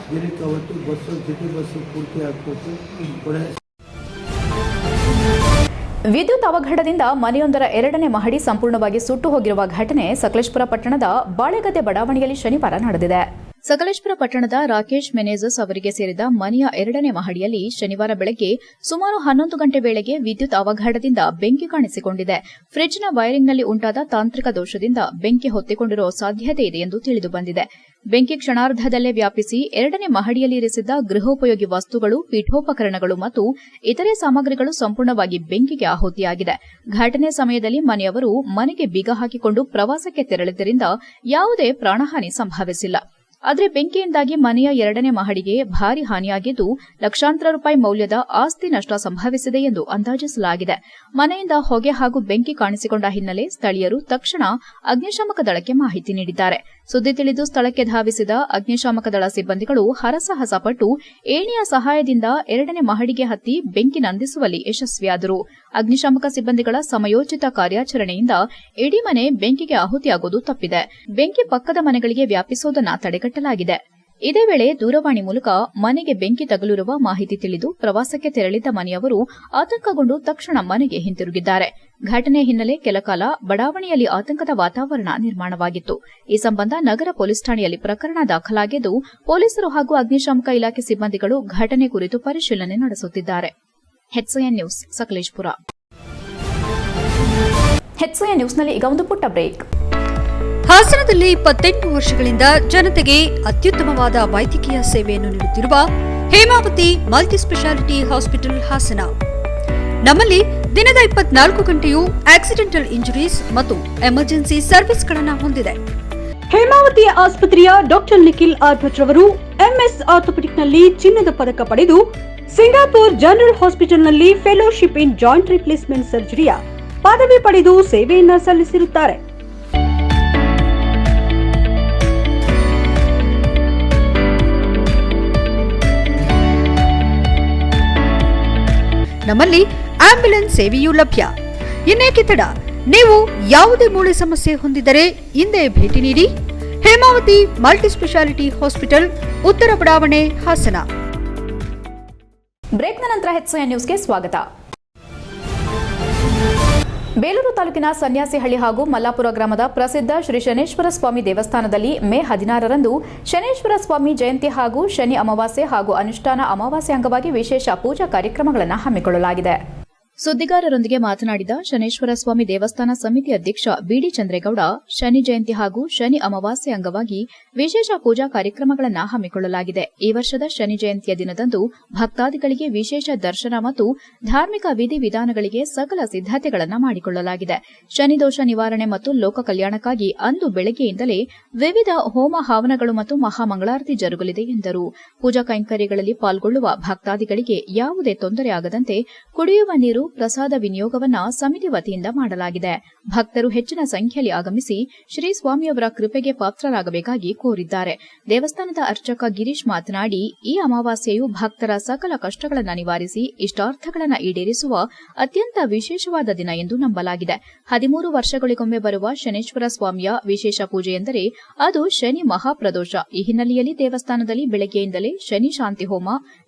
ದಿನಕ್ಕೆ ಅವತ್ತು ಬಸ್ಸು ಸಿಟಿ ಬಸ್ಸು ಪೂರ್ತಿ ಹಾಕ್ಬೇಕು. ವಿದ್ಯುತ್ ಅವಘಡದಿಂದ ಮನೆಯೊಂದರ 2ನೇ ಮಹಡಿ ಸಂಪೂರ್ಣವಾಗಿ ಸುಟ್ಟು ಹೋಗಿರುವ ಘಟನೆ ಸಕಲೇಶಪುರ ಪಟ್ಟಣದ ಬಾಳೆಗದ್ದೆ ಬಡಾವಣೆಯಲ್ಲಿ ಶನಿವಾರ ನಡೆದಿದೆ. ಸಕಲೇಶಪುರ ಪಟ್ಟಣದ ರಾಕೇಶ್ ಮೆನೇಜಸ್ ಅವರಿಗೆ ಸೇರಿದ ಮನೆಯ 2ನೇ ಮಹಡಿಯಲ್ಲಿ ಶನಿವಾರ ಬೆಳಗ್ಗೆ ಸುಮಾರು 11 ಗಂಟೆ ವೇಳೆಗೆ ವಿದ್ಯುತ್ ಅವಘಡದಿಂದ ಬೆಂಕಿ ಕಾಣಿಸಿಕೊಂಡಿದೆ. ಫ್ರಿಡ್ಜ್ನ ವೈರಿಂಗ್ನಲ್ಲಿ ಉಂಟಾದ ತಾಂತ್ರಿಕ ದೋಷದಿಂದ ಬೆಂಕಿ ಹೊತ್ತಿಕೊಂಡಿರುವ ಸಾಧ್ಯತೆ ಇದೆ ಎಂದು ತಿಳಿದು ಬಂದಿದೆ. ಬೆಂಕಿ ಕ್ಷಣಾರ್ಧದಲ್ಲೇ ವ್ಯಾಪಿಸಿ 2ನೇ ಮಹಡಿಯಲ್ಲಿ ಇರಿಸಿದ್ದ ಗೃಹೋಪಯೋಗಿ ವಸ್ತುಗಳು, ಪೀಠೋಪಕರಣಗಳು ಮತ್ತು ಇತರೆ ಸಾಮಗ್ರಿಗಳು ಸಂಪೂರ್ಣವಾಗಿ ಬೆಂಕಿಗೆ ಆಹುತಿಯಾಗಿದೆ. ಘಟನೆ ಸಮಯದಲ್ಲಿ ಮನೆಯವರು ಮನೆಗೆ ಬೀಗ ಹಾಕಿಕೊಂಡು ಪ್ರವಾಸಕ್ಕೆ ತೆರಳಿದ್ದರಿಂದ ಯಾವುದೇ ಪ್ರಾಣಹಾನಿ ಸಂಭವಿಸಿಲ್ಲ. ಆದರೆ ಬೆಂಕಿಯಿಂದಾಗಿ ಮನೆಯ 2ನೇ ಮಹಡಿಗೆ ಭಾರಿ ಹಾನಿಯಾಗಿದ್ದು ಲಕ್ಷಾಂತರ ರೂಪಾಯಿ ಮೌಲ್ಯದ ಆಸ್ತಿ ನಷ್ಟ ಸಂಭವಿಸಿದೆ ಎಂದು ಅಂದಾಜಿಸಲಾಗಿದೆ. ಮನೆಯಿಂದ ಹೊಗೆ ಹಾಗೂ ಬೆಂಕಿ ಕಾಣಿಸಿಕೊಂಡ ಹಿನ್ನೆಲೆ ಸ್ಥಳೀಯರು ತಕ್ಷಣ ಅಗ್ನಿಶಾಮಕ ದಳಕ್ಕೆ ಮಾಹಿತಿ ನೀಡಿದ್ದಾರೆ. ಸುದ್ದಿ ತಿಳಿದು ಸ್ಥಳಕ್ಕೆ ಧಾವಿಸಿದ ಅಗ್ನಿಶಾಮಕ ದಳ ಸಿಬ್ಬಂದಿಗಳು ಹರಸಾಹಸ ಪಟ್ಟು ಏಣಿಯ ಸಹಾಯದಿಂದ 2ನೇ ಮಹಡಿಗೆ ಹತ್ತಿ ಬೆಂಕಿ ನಂದಿಸುವಲ್ಲಿ ಯಶಸ್ವಿಯಾದರು. ಅಗ್ನಿಶಾಮಕ ಸಿಬ್ಬಂದಿಗಳ ಸಮಯೋಚಿತ ಕಾರ್ಯಾಚರಣೆಯಿಂದ ಇಡೀ ಮನೆ ಬೆಂಕಿಗೆ ಆಹುತಿಯಾಗುವುದು ತಪ್ಪಿದೆ. ಬೆಂಕಿ ಪಕ್ಕದ ಮನೆಗಳಿಗೆ ವ್ಯಾಪಿಸುವುದನ್ನು ತಡೆಗಟ್ಟಲಾಗಿದೆ. ಇದೇ ವೇಳೆ ದೂರವಾಣಿ ಮೂಲಕ ಮನೆಗೆ ಬೆಂಕಿ ತಗುಲಿರುವ ಮಾಹಿತಿ ತಿಳಿದು ಪ್ರವಾಸಕ್ಕೆ ತೆರಳಿದ್ದ ಮನೆಯವರು ಆತಂಕಗೊಂಡು ತಕ್ಷಣ ಮನೆಗೆ ಹಿಂತಿರುಗಿದ್ದಾರೆ. ಘಟನೆ ಹಿನ್ನೆಲೆ ಕೆಲಕಾಲ ಬಡಾವಣೆಯಲ್ಲಿ ಆತಂಕದ ವಾತಾವರಣ ನಿರ್ಮಾಣವಾಗಿತ್ತು. ಈ ಸಂಬಂಧ ನಗರ ಪೊಲೀಸ್ ಠಾಣೆಯಲ್ಲಿ ಪ್ರಕರಣ ದಾಖಲಾಗಿದ್ದು ಪೊಲೀಸರು ಹಾಗೂ ಅಗ್ನಿಶಾಮಕ ಇಲಾಖೆ ಸಿಬ್ಬಂದಿಗಳು ಘಟನೆ ಕುರಿತು ಪರಿಶೀಲನೆ ನಡೆಸುತ್ತಿದ್ದಾರೆ. HCN news Sakleshpur. ಎಚ್ಸಿಎನ್ ನ್ಯೂಸ್ನಲ್ಲಿ ಈಗ ಒಂದು ಪುಟ್ಟ ಬ್ರೇಕ್. ಹಾಸನದಲ್ಲಿ 28 ವರ್ಷಗಳಿಂದ ಜನತೆಗೆ ಅತ್ಯುತ್ತಮವಾದ ವೈದ್ಯಕೀಯ ಸೇವೆಯನ್ನು ನೀಡುತ್ತಿರುವ ಹೇಮಾವತಿ ಮಲ್ಟಿಸ್ಪೆಷಾಲಿಟಿ ಹಾಸ್ಪಿಟಲ್ ಹಾಸನ. ನಮ್ಮಲ್ಲಿ ದಿನದ 24 ಗಂಟೆಯೂ ಆಕ್ಸಿಡೆಂಟಲ್ ಇಂಜುರೀಸ್ ಮತ್ತು ಎಮರ್ಜೆನ್ಸಿ ಸರ್ವಿಸ್ಗಳನ್ನು ಹೊಂದಿದೆ. ಹೇಮಾವತಿ ಆಸ್ಪತ್ರೆಯ ಡಾಕ್ಟರ್ ನಿಖಿಲ್ ಆರ್ಭಟ್ ರವರು MS ಆರ್ಥೋಪೆಡಿಕ್ನಲ್ಲಿ ಚಿನ್ನದ ಪದಕ ಪಡೆದು ಸಿಂಗಾಪುರ್ ಜನರಲ್ ಹಾಸ್ಪಿಟಲ್ನಲ್ಲಿ ಫೆಲೋಶಿಪ್ ಇನ್ ಜಾಯಿಂಟ್ ರಿಪ್ಲೇಸ್ಮೆಂಟ್ ಸರ್ಜರಿಯ ಪದವಿ ಪಡೆದು ಸೇವೆಯನ್ನ ಸಲ್ಲಿಸಿರುತ್ತಾರೆ. ನಮ್ಮಲ್ಲಿ ಆಂಬ್ಯುಲೆನ್ಸ್ ಸೇವೆಯೂ ಲಭ್ಯ. ಇನ್ನೇಕೆ ತಡ? ನೀವು ಯಾವುದೇ ಮೂಳೆ ಸಮಸ್ಯೆ ಹೊಂದಿದ್ದರೆ ಹಿಂದೆ ಭೇಟಿ ನೀಡಿ. ಹೇಮಾವತಿ ಮಲ್ಟಿಸ್ಪೆಷಾಲಿಟಿ ಹಾಸ್ಪಿಟಲ್, ಉತ್ತರ ಬಡಾವಣೆ, ಹಾಸನ. ಬ್ರೇಕ್ನ ನಂತರ ಎಚ್ಸಿಎನ್ ನ್ಯೂಸ್ಗೆ ಸ್ವಾಗತ. ಬೇಲೂರು ತಾಲೂಕಿನ ಸನ್ಯಾಸಿಹಳ್ಳಿ ಹಾಗೂ ಮಲ್ಲಾಪುರ ಗ್ರಾಮದ ಪ್ರಸಿದ್ಧ ಶ್ರೀ ಶನೇಶ್ವರ ಸ್ವಾಮಿ ದೇವಸ್ಥಾನದಲ್ಲಿ ಮೇ 16ರಂದು ಶನೇಶ್ವರ ಸ್ವಾಮಿ ಜಯಂತಿ ಹಾಗೂ ಶನಿ ಅಮಾವಾಸ್ಯೆ ಹಾಗೂ ಅನುಷ್ಠಾನ ಅಮಾವಾಸ್ಯೆ ಅಂಗವಾಗಿ ವಿಶೇಷ ಪೂಜಾ ಕಾರ್ಯಕ್ರಮಗಳನ್ನು ಹಮ್ಮಿಕೊಳ್ಳಲಾಗಿದೆ. ಸುದ್ದಿಗಾರರೊಂದಿಗೆ ಮಾತನಾಡಿದ ಶನೇಶ್ವರ ಸ್ವಾಮಿ ದೇವಸ್ಥಾನ ಸಮಿತಿ ಅಧ್ಯಕ್ಷ ಬಿಡಿ ಚಂದ್ರೇಗೌಡ, ಶನಿ ಜಯಂತಿ ಹಾಗೂ ಶನಿ ಅಮಾವಾಸ್ಯೆ ಅಂಗವಾಗಿ ವಿಶೇಷ ಪೂಜಾ ಕಾರ್ಯಕ್ರಮಗಳನ್ನು ಹಮ್ಮಿಕೊಳ್ಳಲಾಗಿದೆ. ಈ ವರ್ಷದ ಶನಿ ಜಯಂತಿಯ ದಿನದಂದು ಭಕ್ತಾದಿಗಳಿಗೆ ವಿಶೇಷ ದರ್ಶನ ಮತ್ತು ಧಾರ್ಮಿಕ ವಿಧಿವಿಧಾನಗಳಿಗೆ ಸಕಲ ಸಿದ್ದತೆಗಳನ್ನು ಮಾಡಿಕೊಳ್ಳಲಾಗಿದೆ. ಶನಿ ದೋಷ ನಿವಾರಣೆ ಮತ್ತು ಲೋಕ ಕಲ್ಯಾಣಕ್ಕಾಗಿ ಅಂದು ಬೆಳಗ್ಗೆಯಿಂದಲೇ ವಿವಿಧ ಹೋಮ ಹವನಗಳು ಮತ್ತು ಮಹಾಮಂಗಳಾರತಿ ಜರುಗಲಿದೆ ಎಂದರು. ಪೂಜಾ ಕೈಂಕರ್ಯಗಳಲ್ಲಿ ಪಾಲ್ಗೊಳ್ಳುವ ಭಕ್ತಾದಿಗಳಿಗೆ ಯಾವುದೇ ತೊಂದರೆಯಾಗದಂತೆ ಕುಡಿಯುವ ನೀರು, ಪ್ರಸಾದ ವಿನಿಯೋಗವನ್ನ ಸಮಿತಿ ವತಿಯಿಂದ ಮಾಡಲಾಗಿದೆ. ಭಕ್ತರು ಹೆಚ್ಚಿನ ಸಂಖ್ಯೆಯಲ್ಲಿ ಆಗಮಿಸಿ ಶ್ರೀ ಸ್ವಾಮಿಯವರ ಕೃಪೆಗೆ ಪಾತ್ರರಾಗಬೇಕಾಗಿ ಕೋರಿದ್ದಾರೆ. ದೇವಸ್ಥಾನದ ಅರ್ಚಕ ಗಿರೀಶ್ ಮಾತನಾಡಿ, ಈ ಅಮಾವಾಸ್ಯೆಯು ಭಕ್ತರ ಸಕಲ ಕಷ್ಟಗಳನ್ನು ನಿವಾರಿಸಿ ಇಷ್ಟಾರ್ಥಗಳನ್ನು ಈಡೇರಿಸುವ ಅತ್ಯಂತ ವಿಶೇಷವಾದ ದಿನ ಎಂದು ನಂಬಲಾಗಿದೆ. 13 ವರ್ಷಗಳಿಗೊಮ್ಮೆ ಬರುವ ಶನೇಶ್ವರ ಸ್ವಾಮಿಯ ವಿಶೇಷ ಪೂಜೆ ಎಂದರೆ ಅದು ಶನಿ ಮಹಾಪ್ರದೋಷ. ಈ ಹಿನ್ನೆಲೆಯಲ್ಲಿ ದೇವಸ್ಥಾನದಲ್ಲಿ ಬೆಳಗ್ಗೆಯಿಂದಲೇ ಶನಿ ಶಾಂತಿ ಹೋಮ,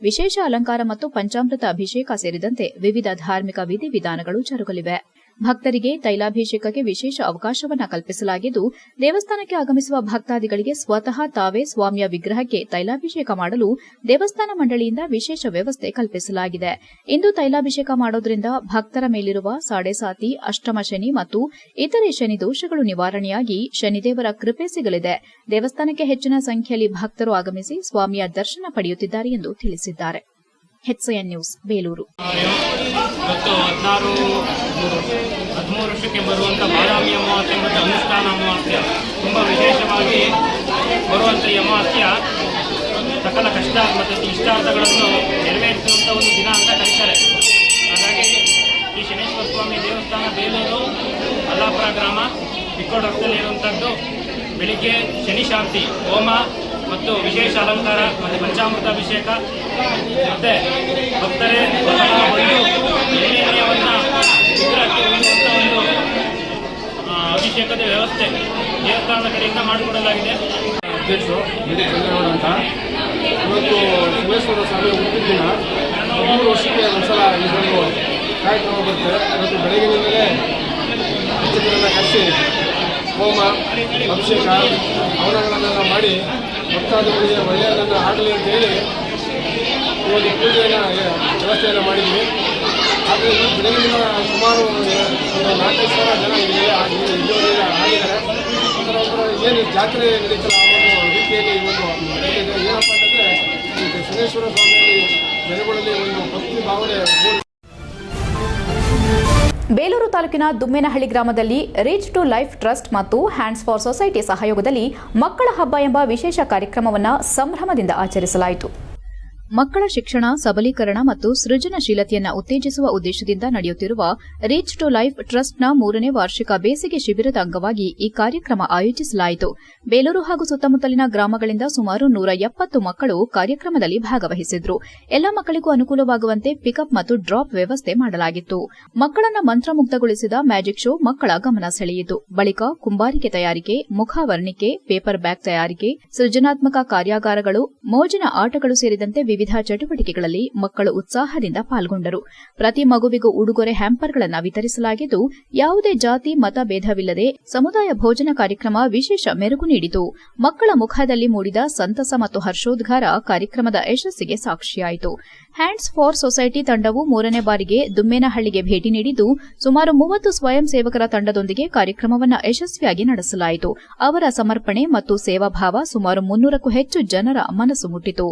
ವಿಶೇಷ ಅಲಂಕಾರ ಮತ್ತು ಪಂಚಾಮೃತ ಅಭಿಷೇಕ ಸೇರಿದಂತೆ ವಿವಿಧ ಧಾರ್ಮಿಕ ವಿಧಿವಿಧಾನಗಳು ಜರುಗಲಿವೆ. ಭಕ್ತರಿಗೆ ತೈಲಾಭಿಷೇಕಕ್ಕೆ ವಿಶೇಷ ಅವಕಾಶವನ್ನ ಕಲ್ಪಿಸಲಾಗಿದ್ದು, ದೇವಸ್ಥಾನಕ್ಕೆ ಆಗಮಿಸುವ ಭಕ್ತಾದಿಗಳಿಗೆ ಸ್ವತಃ ತಾವೇ ಸ್ವಾಮಿಯ ವಿಗ್ರಹಕ್ಕೆ ತೈಲಾಭಿಷೇಕ ಮಾಡಲು ದೇವಸ್ಥಾನ ಮಂಡಳಿಯಿಂದ ವಿಶೇಷ ವ್ಯವಸ್ಥೆ ಕಲ್ಪಿಸಲಾಗಿದೆ. ಇಂದು ತೈಲಾಭಿಷೇಕ ಮಾಡೋದ್ರಿಂದ ಭಕ್ತರ ಮೇಲಿರುವ ಸಾಡೆಸಾತಿ, ಅಷ್ಟಮ ಶನಿ ಮತ್ತು ಇತರೆ ಶನಿ ದೋಷಗಳು ನಿವಾರಣೆಯಾಗಿ ಶನಿದೇವರ ಕೃಪೆ ಸಿಗಲಿದೆ. ದೇವಸ್ಥಾನಕ್ಕೆ ಹೆಚ್ಚಿನ ಸಂಖ್ಯೆಯಲ್ಲಿ ಭಕ್ತರು ಆಗಮಿಸಿ ಸ್ವಾಮಿಯ ದರ್ಶನ ಪಡೆಯುತ್ತಿದ್ದಾರೆ ಎಂದು ತಿಳಿಸಿದ್ದಾರೆ. HCN news, Belur. ಇವತ್ತು 13 ವರ್ಷಕ್ಕೆ ಬರುವಂಥ ಬಾದಾಮಿ ಅಮಾವಾಸ್ಯೆ ಮತ್ತು ಅನುಷ್ಠಾನ ಅಮಾವಾಸ್ಯೆ ತುಂಬ ವಿಶೇಷವಾಗಿ ಬರುವಂಥ ಈ ಅಮಾವಾಸ್ಯ ಸಕಲ ಕಷ್ಟ ಮತ್ತು ಇಷ್ಟಾರ್ಥಗಳನ್ನು ನೆರವೇರಿಸುವಂಥ ಒಂದು ದಿನ ಅಂತ ಕರೀತಾರೆ. ಹಾಗಾಗಿ ಈ ಶನೇಶ್ವರ ಸ್ವಾಮಿ ದೇವಸ್ಥಾನ ಬೇಲೂರು ಅಲ್ಲಾಪುರ ಗ್ರಾಮ ಬಿಕ್ಕೋಡ್ ರಸ್ತೆಯಲ್ಲಿ ಇರುವಂಥದ್ದು. ಬೆಳಿಗ್ಗೆ ಶನಿ ಶಾಂತಿ ಹೋಮ ಮತ್ತು ವಿಶೇಷ ಅಲಂಕಾರ ಮತ್ತು ಪಂಚಾಮೃತ ಅಭಿಷೇಕ ಮತ್ತು ಭಕ್ತರೇ ಬಂದು ಎಣ್ಣೆಯನ್ನು ವಿಗ್ರಹಕ್ಕೆ ಉಳಿಯುವಂಥ ಒಂದು ಅಭಿಷೇಕದ ವ್ಯವಸ್ಥೆ ದೇವಸ್ಥಾನದ ಕಡೆಯಿಂದ ಮಾಡಿಕೊಡಲಾಗಿದೆ. ಅಧ್ಯಕ್ಷರು ಬಿಡಿ ಚಂದ್ರಗೌಡ ಅಂತ. ಇವತ್ತು ಶಿವೇಶ್ವರ ಸ್ವಾಮಿ ಹುಟ್ಟಿದ ದಿನ 13 ವರ್ಷಕ್ಕೆ ಒಂದ್ಸಲ ಇದೊಂದು ಕಾರ್ಯಕ್ರಮ ಬರುತ್ತೆ. ಇವತ್ತು ಬೆಳಗಿನಿಂದಲೇ ಭಕ್ತರನ್ನು ಕರೆಸಿ ಹೋಮ ಅಭಿಷೇಕ ಹವನಗಳನ್ನೆಲ್ಲ ಮಾಡಿ ಭಕ್ತಾದಿಗಳಿಗೆ ಒಳ್ಳೆಯದನ್ನು ಆಗಲಿ ಅಂತ ಹೇಳಿ ಇವತ್ತು ಪೂಜೆಯನ್ನು ವ್ಯವಸ್ಥೆಯನ್ನು ಮಾಡಿದ್ವಿ. ಆದರೆ ಈ ಬೆಳಗಿನ ಸುಮಾರು 4-5 ಸಾವಿರ ಜನ ಇಲ್ಲಿವರೆಗೆ ಆಗಿದ್ದಾರೆ. ಒಂಥರ ಏನು ಜಾತ್ರೆ ನಡೀತಲ್ಲ ಆ ಒಂದು ರೀತಿಯಲ್ಲಿ ಈ ಒಂದು ಏನಪ್ಪ ಅಂತಂದರೆ ಈ ಶನೇಶ್ವರ ಸ್ವಾಮಿಯಲ್ಲಿ ಜನಗಳಲ್ಲಿ ಒಂದು ಭಕ್ತಿ ಭಾವನೆ. ಬೇಲೂರು ತಾಲೂಕಿನ ದುಮ್ಮೇನಹಳ್ಳಿ ಗ್ರಾಮದಲ್ಲಿ ರೀಚ್ ಟು ಲೈಫ್ ಟ್ರಸ್ಟ್ ಮತ್ತು ಹ್ಯಾಂಡ್ಸ್ ಫಾರ್ ಸೊಸೈಟಿ ಸಹಯೋಗದಲ್ಲಿ ಮಕ್ಕಳ ಹಬ್ಬ ಎಂಬ ವಿಶೇಷ ಕಾರ್ಯಕ್ರಮವನ್ನು ಸಂಭ್ರಮದಿಂದ ಆಚರಿಸಲಾಯಿತು. ಮಕ್ಕಳ ಶಿಕ್ಷಣ, ಸಬಲೀಕರಣ ಮತ್ತು ಸೃಜನಶೀಲತೆಯನ್ನು ಉತ್ತೇಜಿಸುವ ಉದ್ದೇಶದಿಂದ ನಡೆಯುತ್ತಿರುವ ರೀಚ್ ಟು ಲೈಫ್ ಟ್ರಸ್ಟ್ನ 3ನೇ ವಾರ್ಷಿಕ ಬೇಸಿಗೆ ಶಿಬಿರದ ಅಂಗವಾಗಿ ಈ ಕಾರ್ಯಕ್ರಮ ಆಯೋಜಿಸಲಾಯಿತು. ಬೇಲೂರು ಹಾಗೂ ಸುತ್ತಮುತ್ತಲಿನ ಗ್ರಾಮಗಳಿಂದ ಸುಮಾರು 170 ಮಕ್ಕಳು ಕಾರ್ಯಕ್ರಮದಲ್ಲಿ ಭಾಗವಹಿಸಿದ್ರು. ಎಲ್ಲ ಮಕ್ಕಳಿಗೂ ಅನುಕೂಲವಾಗುವಂತೆ ಪಿಕಪ್ ಮತ್ತು ಡ್ರಾಪ್ ವ್ಯವಸ್ಥೆ ಮಾಡಲಾಗಿತ್ತು. ಮಕ್ಕಳನ್ನ ಮಂತ್ರಮುಗ್ಧಗೊಳಿಸಿದ ಮ್ಯಾಜಿಕ್ ಶೋ ಮಕ್ಕಳ ಗಮನ ಸೆಳೆಯಿತು. ಬಳಿಕ ಕುಂಬಾರಿಕೆ ತಯಾರಿಕೆ, ಮುಖವರ್ಣಿಕೆ, ಪೇಪರ್ ಬ್ಯಾಗ್ ತಯಾರಿಕೆ, ಸೃಜನಾತ್ಮಕ ಕಾರ್ಯಾಗಾರಗಳು, ಮೋಜಿನ ಆಟಗಳು ಸೇರಿದಂತೆ ವಿವಿಧ ಚಟುವಟಿಕೆಗಳಲ್ಲಿ ಮಕ್ಕಳು ಉತ್ಸಾಹದಿಂದ ಪಾಲ್ಗೊಂಡರು. ಪ್ರತಿ ಮಗುವಿಗೂ ಉಡುಗೊರೆ ಹ್ಯಾಂಪರ್ಗಳನ್ನು ವಿತರಿಸಲಾಗಿದ್ದು, ಯಾವುದೇ ಜಾತಿ ಮತ ಭೇದವಿಲ್ಲದೆ ಸಮುದಾಯ ಭೋಜನ ಕಾರ್ಯಕ್ರಮ ವಿಶೇಷ ಮೆರುಗು ನೀಡಿತು. ಮಕ್ಕಳ ಮುಖದಲ್ಲಿ ಮೂಡಿದ ಸಂತಸ ಮತ್ತು ಹರ್ಷೋದ್ಗಾರ ಕಾರ್ಯಕ್ರಮದ ಯಶಸ್ಸಿಗೆ ಸಾಕ್ಷಿಯಾಯಿತು. ಹ್ಯಾಂಡ್ಸ್ ಫಾರ್ ಸೊಸೈಟಿ ತಂಡವು 3ನೇ ಬಾರಿಗೆ ದುಮ್ಮೇನಹಳ್ಳಿಗೆ ಭೇಟಿ ನೀಡಿದ್ದು, ಸುಮಾರು 30 ಸ್ವಯಂ ಸೇವಕರ ತಂಡದೊಂದಿಗೆ ಕಾರ್ಯಕ್ರಮವನ್ನು ಯಶಸ್ವಿಯಾಗಿ ನಡೆಸಲಾಯಿತು. ಅವರ ಸಮರ್ಪಣೆ ಮತ್ತು ಸೇವಾಭಾವ ಸುಮಾರು 300ಕ್ಕೂ ಹೆಚ್ಚು ಜನರ ಮನಸ್ಸು ಮುಟ್ಟಿತು.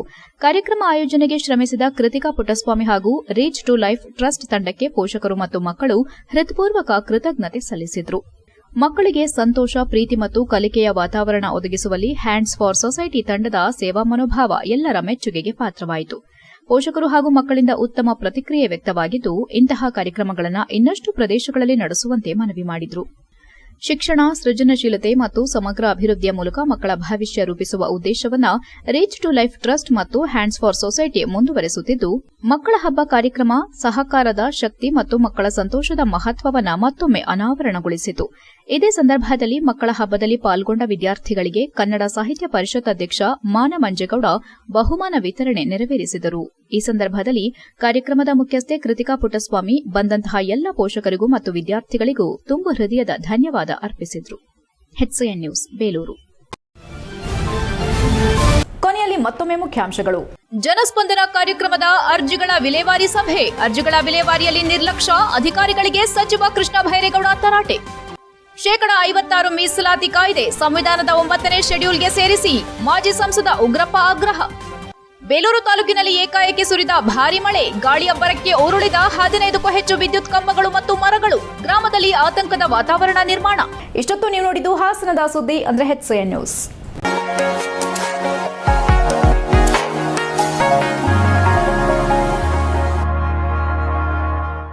ಕಾರ್ಯಕ್ರಮ ಆಯೋಜನೆಗೆ ಶ್ರಮಿಸಿದ ಕೃತಿಕಾ ಪುಟ್ಟಸ್ವಾಮಿ ಹಾಗೂ ರೀಚ್ ಟು ಲೈಫ್ ಟ್ರಸ್ಟ್ ತಂಡಕ್ಕೆ ಪೋಷಕರು ಮತ್ತು ಮಕ್ಕಳು ಹೃತ್ಪೂರ್ವಕ ಕೃತಜ್ಞತೆ ಸಲ್ಲಿಸಿದರು. ಮಕ್ಕಳಿಗೆ ಸಂತೋಷ, ಪ್ರೀತಿ ಮತ್ತು ಕಲಿಕೆಯ ವಾತಾವರಣ ಒದಗಿಸುವಲ್ಲಿ ಹ್ಯಾಂಡ್ಸ್ ಫಾರ್ ಸೊಸೈಟಿ ತಂಡದ ಸೇವಾ ಮನೋಭಾವ ಎಲ್ಲರ ಮೆಚ್ಚುಗೆಗೆ ಪಾತ್ರವಾಯಿತು. ಪೋಷಕರು ಹಾಗೂ ಮಕ್ಕಳಿಂದ ಉತ್ತಮ ಪ್ರತಿಕ್ರಿಯೆ ವ್ಯಕ್ತವಾಗಿದ್ದು, ಇಂತಹ ಕಾರ್ಯಕ್ರಮಗಳನ್ನು ಇನ್ನಷ್ಟು ಪ್ರದೇಶಗಳಲ್ಲಿ ನಡೆಸುವಂತೆ ಮನವಿ ಮಾಡಿದರು. ಶಿಕ್ಷಣ, ಸೃಜನಶೀಲತೆ ಮತ್ತು ಸಮಗ್ರ ಅಭಿವೃದ್ಧಿಯ ಮೂಲಕ ಮಕ್ಕಳ ಭವಿಷ್ಯ ರೂಪಿಸುವ ಉದ್ದೇಶವನ್ನು ರೀಚ್ ಟು ಲೈಫ್ ಟ್ರಸ್ಟ್ ಮತ್ತು ಹ್ಯಾಂಡ್ಸ್ ಫಾರ್ ಸೊಸೈಟಿ ಮುಂದುವರೆಸುತ್ತಿದ್ದು, ಮಕ್ಕಳ ಹಬ್ಬ ಕಾರ್ಯಕ್ರಮ ಸಹಕಾರದ ಶಕ್ತಿ ಮತ್ತು ಮಕ್ಕಳ ಸಂತೋಷದ ಮಹತ್ವವನ್ನು ಮತ್ತೊಮ್ಮೆ ಅನಾವರಣಗೊಳಿಸಿತು. ಇದೇ ಸಂದರ್ಭದಲ್ಲಿ ಮಕ್ಕಳ ಹಬ್ಬದಲ್ಲಿ ಪಾಲ್ಗೊಂಡ ವಿದ್ಯಾರ್ಥಿಗಳಿಗೆ ಕನ್ನಡ ಸಾಹಿತ್ಯ ಪರಿಷತ್ ಅಧ್ಯಕ್ಷ ಮಾನ ಮಂಜೇಗೌಡ ಬಹುಮಾನ ವಿತರಣೆ ನೆರವೇರಿಸಿದರು. ಈ ಸಂದರ್ಭದಲ್ಲಿ ಕಾರ್ಯಕ್ರಮದ ಮುಖ್ಯಸ್ಥೆ ಕೃತಿಕಾ ಪುಟ್ಟಸ್ವಾಮಿ ಬಂದಂತಹ ಎಲ್ಲ ಪೋಷಕರಿಗೂ ಮತ್ತು ವಿದ್ಯಾರ್ಥಿಗಳಿಗೂ ತುಂಬು ಹೃದಯದ ಧನ್ಯವಾದ ಅರ್ಪಿಸಿದರು. HCN news, Belur. ಕೊನೆಯಲ್ಲಿ ಮತ್ತೊಮ್ಮೆ ಮುಖ್ಯಾಂಶಗಳು. ಜನಸ್ಪಂದನ ಕಾರ್ಯಕ್ರಮದ ಅರ್ಜಿಗಳ ವಿಲೇವಾರಿ ಸಭೆ. ಅರ್ಜಿಗಳ ವಿಲೇವಾರಿಯಲ್ಲಿ ನಿರ್ಲಕ್ಷ್ಯ, ಅಧಿಕಾರಿಗಳಿಗೆ ಸಚಿವ ಕೃಷ್ಣ ಬೈರೇಗೌಡ ತರಾಟೆ. ಶೇಕಡಾ 56 ಮೀಸಲಾತಿ ಕಾಯ್ದೆ ಸಂವಿಧಾನದ 9ನೇ ಶೆಡ್ಯೂಲ್ಗೆ ಸೇರಿಸಿ ಮಾಜಿ ಸಂಸದ ಉಗ್ರಪ್ಪ ಆಗ್ರಹ. ಬೇಲೂರು ತಾಲೂಕಿನಲ್ಲಿ ಏಕಾಏಕಿ ಸುರಿದ ಭಾರೀ ಮಳೆ, ಗಾಳಿಯಬ್ಬರಕ್ಕೆ ಉರುಳಿದ 15ಕ್ಕೂ ಹೆಚ್ಚು ವಿದ್ಯುತ್ ಕಂಬಗಳು ಮತ್ತು ಮರಗಳು. ಗ್ರಾಮದಲ್ಲಿ ಆತಂಕದ ವಾತಾವರಣ ನಿರ್ಮಾಣ. ಇಷ್ಟೊತ್ತು ನೀವು ನೋಡಿದ್ದು ಹಾಸನದ ಸುದ್ದಿ ಅಂದ್ರೆ HCN ನ್ಯೂಸ್.